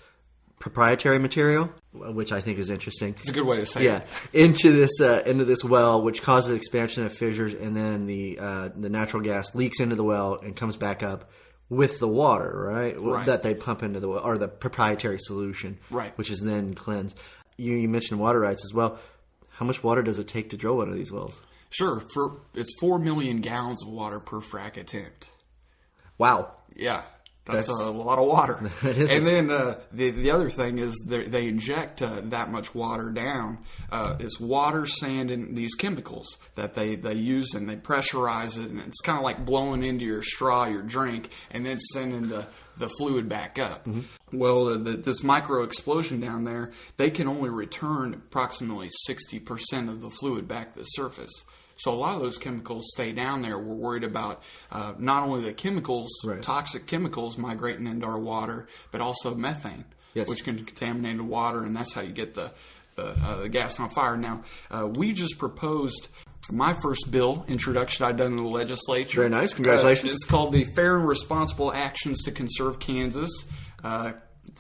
proprietary material, which I think is interesting. It's a good way to say it. Into this well, which causes expansion of fissures, and then the natural gas leaks into the well and comes back up with the water, right? That they pump into the well, or the proprietary solution, right? Which is then cleansed. You mentioned water rights as well. How much water does it take to drill one of these wells? Sure, it's 4 million gallons of water per frac attempt. Wow. Yeah. That's a lot of water. And then the other thing is they inject that much water down. It's water, sand, and these chemicals that they use, and they pressurize it. And it's kind of like blowing into your straw, your drink, and then sending the fluid back up. Mm-hmm. Well, this micro explosion down there, they can only return approximately 60% of the fluid back to the surface. So a lot of those chemicals stay down there. We're worried about not only the chemicals, toxic chemicals migrating into our water, but also methane, which can contaminate the water, and that's how you get the gas on fire. Now, we just proposed my first bill introduction I've done in the legislature. Very nice. Congratulations. It's called the Fair and Responsible Actions to Conserve Kansas.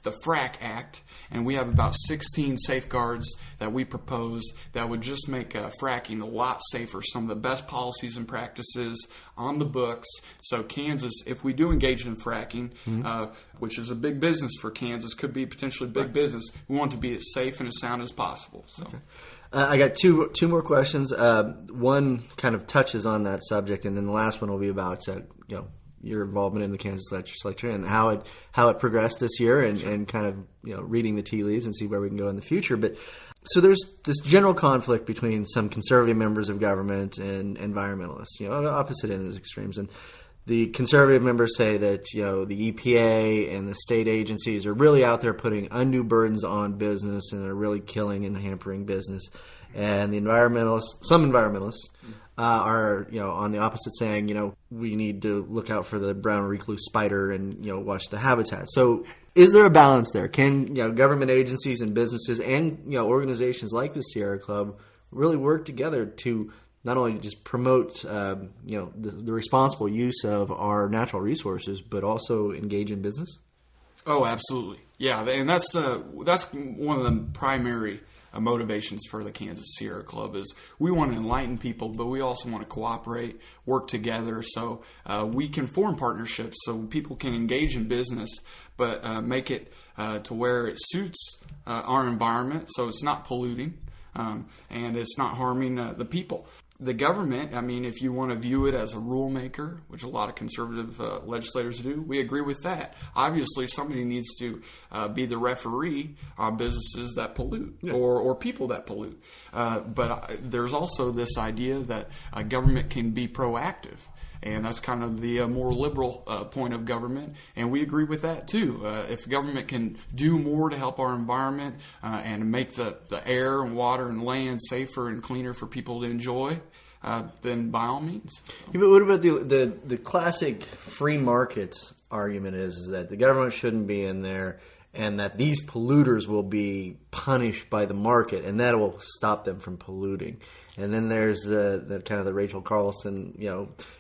the FRAC Act, and we have about 16 safeguards that we propose that would just make fracking a lot safer. Some of the best policies and practices on the books. So Kansas, if we do engage in fracking, which is a big business for Kansas, could be potentially big business, we want it to be as safe and as sound as possible. So. Okay. I got two more questions. One kind of touches on that subject, and then the last one will be about your involvement in the Kansas legislature and how it progressed this year, and kind of reading the tea leaves and see where we can go in the future. But so there's this general conflict between some conservative members of government and environmentalists, opposite ends of extremes. And the conservative members say that the EPA and the state agencies are really out there putting undue burdens on business and are really killing and hampering business. And the some environmentalists are on the opposite, saying we need to look out for the brown recluse spider and watch the habitat. So is there a balance there? Can government agencies and businesses and organizations like the Sierra Club really work together to not only just promote the responsible use of our natural resources, but also engage in business? Oh, absolutely. Yeah, and that's one of the primary motivations for the Kansas Sierra Club is we want to enlighten people, but we also want to cooperate, work together, so we can form partnerships so people can engage in business, but make it to where it suits our environment, so it's not polluting and it's not harming the people. The government, if you want to view it as a rule maker, which a lot of conservative legislators do, we agree with that. Obviously, somebody needs to be the referee on businesses that pollute or people that pollute. But there's also this idea that government can be proactive. And that's kind of the more liberal point of government, and we agree with that too. If government can do more to help our environment and make the air and water and land safer and cleaner for people to enjoy, then by all means. Yeah, but what about the classic free market argument is that the government shouldn't be in there, and that these polluters will be punished by the market, and that will stop them from polluting. And then there's the kind of the Rachel Carlson,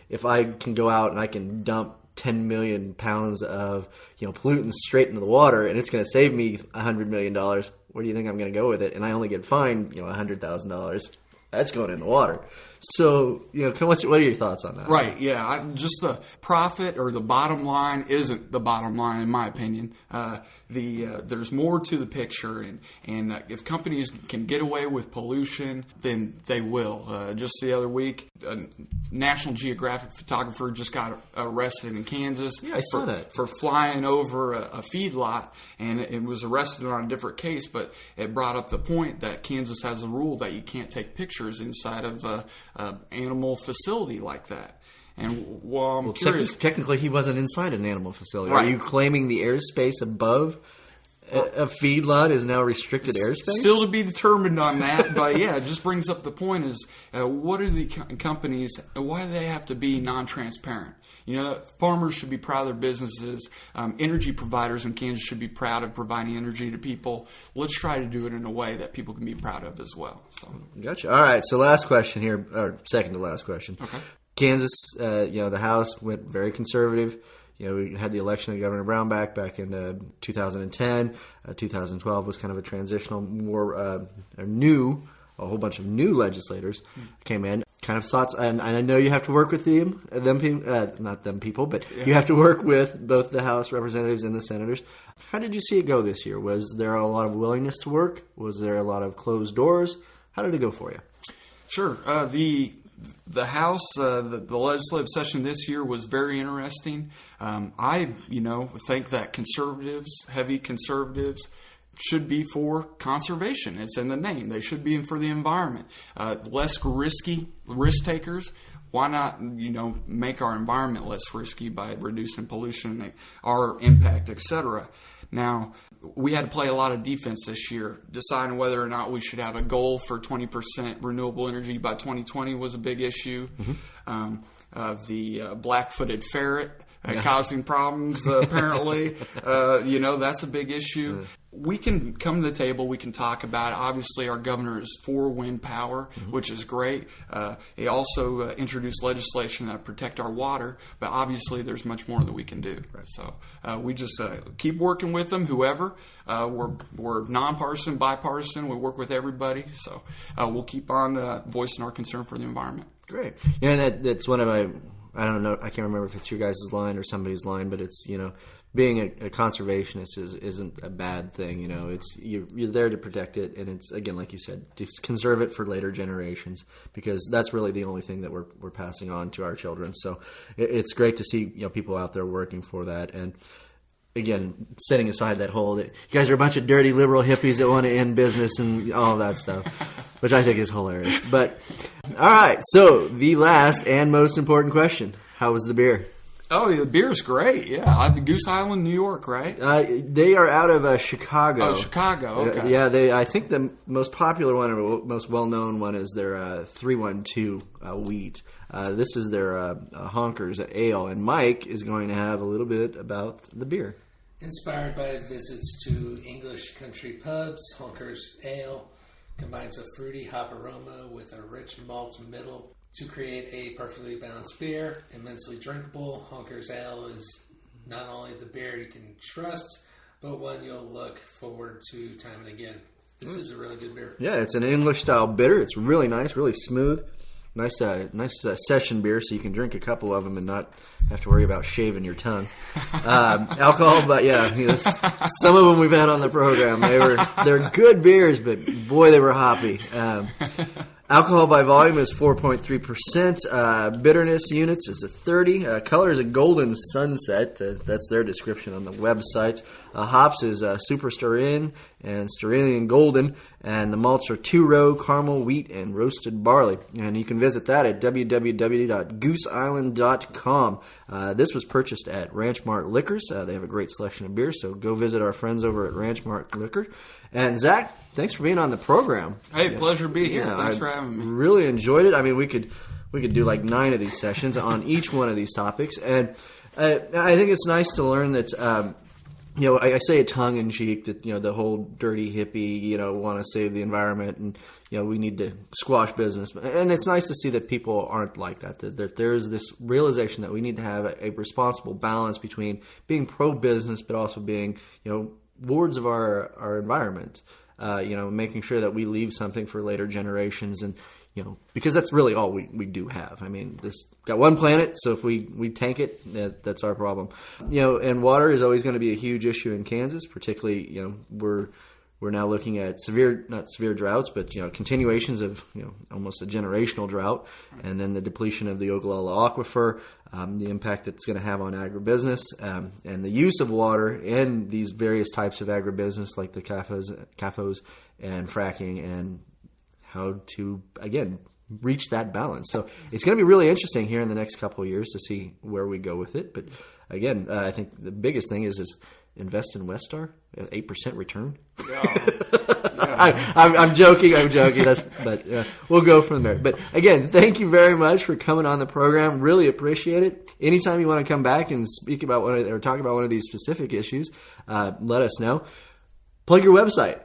if I can go out and I can dump 10 million pounds of pollutants straight into the water, and it's going to save me $100 million, where do you think I'm going to go with it? And I only get fined $100,000. That's going in the water. So, what are your thoughts on that? Right, yeah. Just the profit or the bottom line isn't the bottom line, in my opinion. There's more to the picture, and if companies can get away with pollution, then they will. Just the other week, a National Geographic photographer just got arrested in Kansas. Yeah, I saw that. For flying over a feedlot, and it was arrested on a different case, but it brought up the point that Kansas has a rule that you can't take pictures inside of an animal facility like that. And I'm curious. Technically, he wasn't inside an animal facility. Right. Are you claiming the airspace above a feedlot is now restricted airspace? Still to be determined on that, but yeah, it just brings up the point is what are the companies, why do they have to be non-transparent? Farmers should be proud of their businesses. Energy providers in Kansas should be proud of providing energy to people. Let's try to do it in a way that people can be proud of as well. So. Gotcha. All right, so last question here, or second to last question. Okay. Kansas, the House went very conservative. We had the election of Governor Brown back in 2010. 2012 was kind of a transitional, more a whole bunch of new legislators came in. Kind of thoughts, and I know you have to work with not them people, but you have to work with both the House representatives and the senators. How did you see it go this year? Was there a lot of willingness to work? Was there a lot of closed doors? How did it go for you? Sure. The House, the legislative session this year was very interesting. I think that heavy conservatives, should be for conservation. It's in the name. They should be for the environment. Less risky risk takers. Why not, make our environment less risky by reducing pollution, our impact, etc. Now, we had to play a lot of defense this year. Deciding whether or not we should have a goal for 20% renewable energy by 2020 was a big issue. Mm-hmm. The black-footed ferret causing problems, apparently. That's a big issue. We can come to the table. We can talk about it. Obviously, our governor is for wind power, which is great. He also introduced legislation that protect our water, but obviously there's much more that we can do. Right. So we just keep working with them, whoever. We're nonpartisan, bipartisan. We work with everybody. So we'll keep on voicing our concern for the environment. Great. That's one of my, I don't know, I can't remember if it's your guys' line or somebody's line, but it's, being a conservationist isn't a bad thing. It's you're there to protect it, and it's, again, like you said, just conserve it for later generations, because that's really the only thing that we're passing on to our children. So it's great to see people out there working for that. And again, setting aside that whole, you guys are a bunch of dirty liberal hippies that want to end business and all of that stuff, which I think is hilarious. But all right, so the last and most important question: how was the beer? Oh, the beer's great. Yeah, Goose Island, New York, right? They are out of Chicago. Oh, Chicago. Okay. Yeah, I think the most popular one or most well-known one is their 312 wheat. This is their Honkers Ale, and Mike is going to have a little bit about the beer. Inspired by visits to English country pubs, Honkers Ale combines a fruity hop aroma with a rich malt middle to create a perfectly balanced beer, immensely drinkable. Honkers Ale is not only the beer you can trust, but one you'll look forward to time and again. This is a really good beer. Yeah, it's an English-style bitter. It's really nice, really smooth. Nice session beer, so you can drink a couple of them and not have to worry about shaving your tongue. Alcohol, but some of them we've had on the program. They're good beers, but boy, they were hoppy. Alcohol by volume is 4.3%. Bitterness units is a 30. Color is a golden sunset. That's their description on the website. Hops is Super Styrian and Styrian Golden. And the malts are two-row, caramel, wheat, and roasted barley. And you can visit that at www.gooseisland.com. This was purchased at Ranch Mart Liquors. They have a great selection of beer, so go visit our friends over at Ranch Mart Liquor. And Zach, thanks for being on the program. Hey, pleasure to be here. Thanks for having me. Really enjoyed it. I mean, we could do like 9 of these sessions on each one of these topics, and I think it's nice to learn that. I say it tongue in cheek that the whole dirty hippie want to save the environment and we need to squash business, and it's nice to see that people aren't like that. That there's this realization that we need to have a responsible balance between being pro business but also being wards of our environment. Making sure that we leave something for later generations, and because that's really all we do have. I mean, this got one planet, so if we tank it, that's our problem. And water is always going to be a huge issue in Kansas, particularly we're now looking at not severe droughts, but continuations of almost a generational drought, and then the depletion of the Ogallala Aquifer, the impact it's going to have on agribusiness, and the use of water in these various types of agribusiness like the CAFOs and fracking, and how to, again, reach that balance. So it's going to be really interesting here in the next couple of years to see where we go with it. But again, I think the biggest thing is invest in Westar, 8% return. Yeah. I'm joking. But we'll go from there. But again, thank you very much for coming on the program. Really appreciate it. Anytime you want to come back and speak about or talk about one of these specific issues, let us know. Plug your website.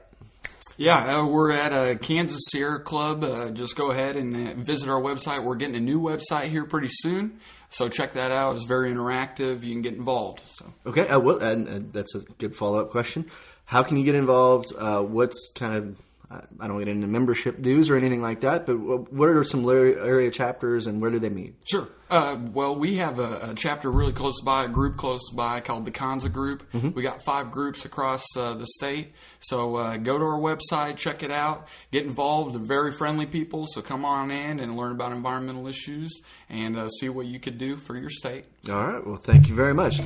Yeah, we're at a Kansas Sierra Club. Just go ahead and visit our website. We're getting a new website here pretty soon, so check that out. It's very interactive. You can get involved. So okay, and that's a good follow-up question. How can you get involved? What's kind of, I don't get into membership dues or anything like that, but what are some area chapters and where do they meet? Sure. Well, we have a chapter really close by, a group close by called the Kanza Group. Mm-hmm. We got 5 groups across the state. So go to our website, check it out, get involved. They're very friendly people, so come on in and learn about environmental issues and see what you could do for your state. So. All right. Well, thank you very much.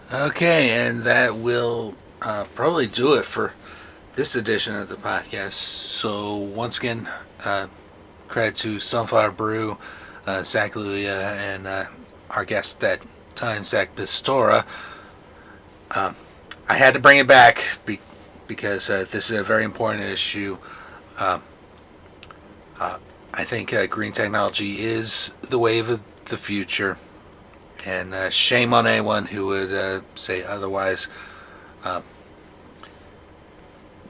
Okay, and that will probably do it for this edition of the podcast. So once again, credit to Sunflower Brew, Zack and our guest that time, Zack Pistora. I had to bring it back because this is a very important issue. I think green technology is the wave of the future, and shame on anyone who would say otherwise.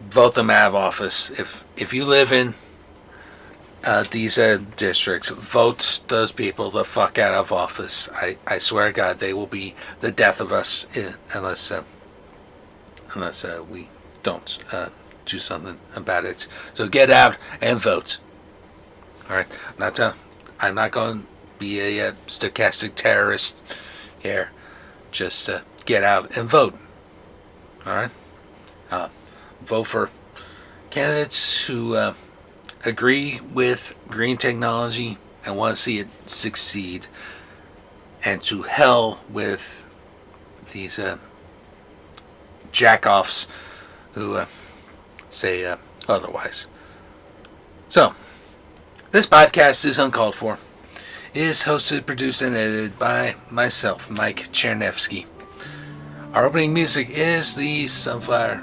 Vote them out of office. If you live in these districts, vote those people the fuck out of office. I swear to God, they will be the death of us unless we don't do something about it. So get out and vote. All right, I'm not going to be a stochastic terrorist here. Just get out and vote. All right, vote for candidates who agree with green technology and want to see it succeed, and to hell with these jackoffs who say otherwise. So, this podcast is uncalled for. It is hosted, produced, and edited by myself, Mike Chernevsky. Our opening music is the Sunflower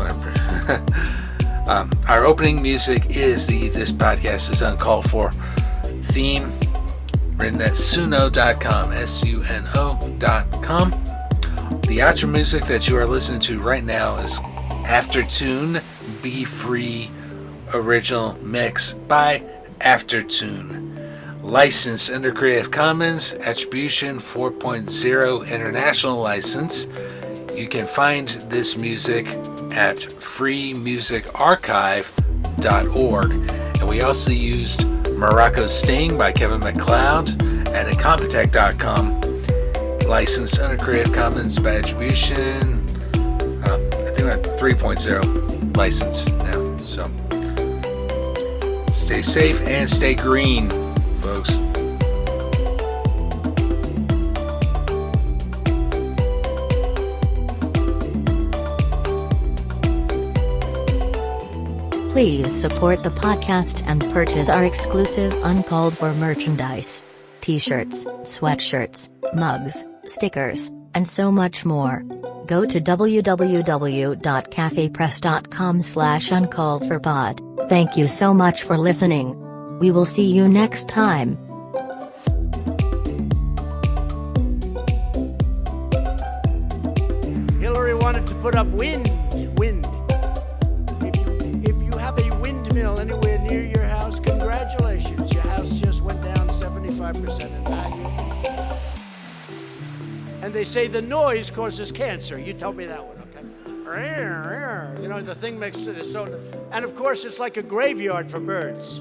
Brew. Our opening music is the This Podcast is Uncalled For theme, written at suno.com, suno.com. The outro music that you are listening to right now is Aftertune Be Free original mix by Aftertune. Licensed under Creative Commons Attribution 4.0 International License. You can find this music at freemusicarchive.org. And we also used Morocco Sting by Kevin MacLeod and Incompetech.com. Licensed under Creative Commons by Attribution. I think we're at 3.0 license now. So stay safe and stay green, folks. Please support the podcast and purchase our exclusive Uncalled For merchandise. T-shirts, sweatshirts, mugs, stickers, and so much more. Go to www.cafepress.com/uncalledforpod. Thank you so much for listening. We will see you next time. Hillary wanted to put up wind. If you have a windmill anywhere near your house, congratulations. Your house just went down 75% in value. And they say the noise causes cancer. You tell me that one, okay? You know, the thing makes it so... And of course, it's like a graveyard for birds.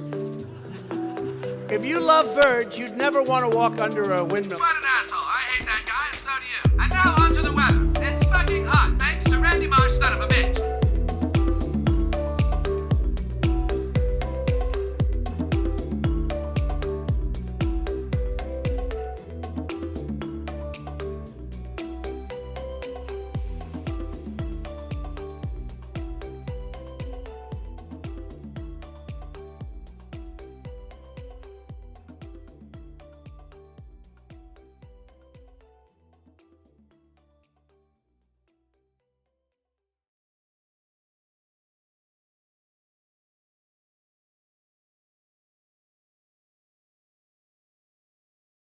If you love birds, you'd never want to walk under a windmill. What an asshole!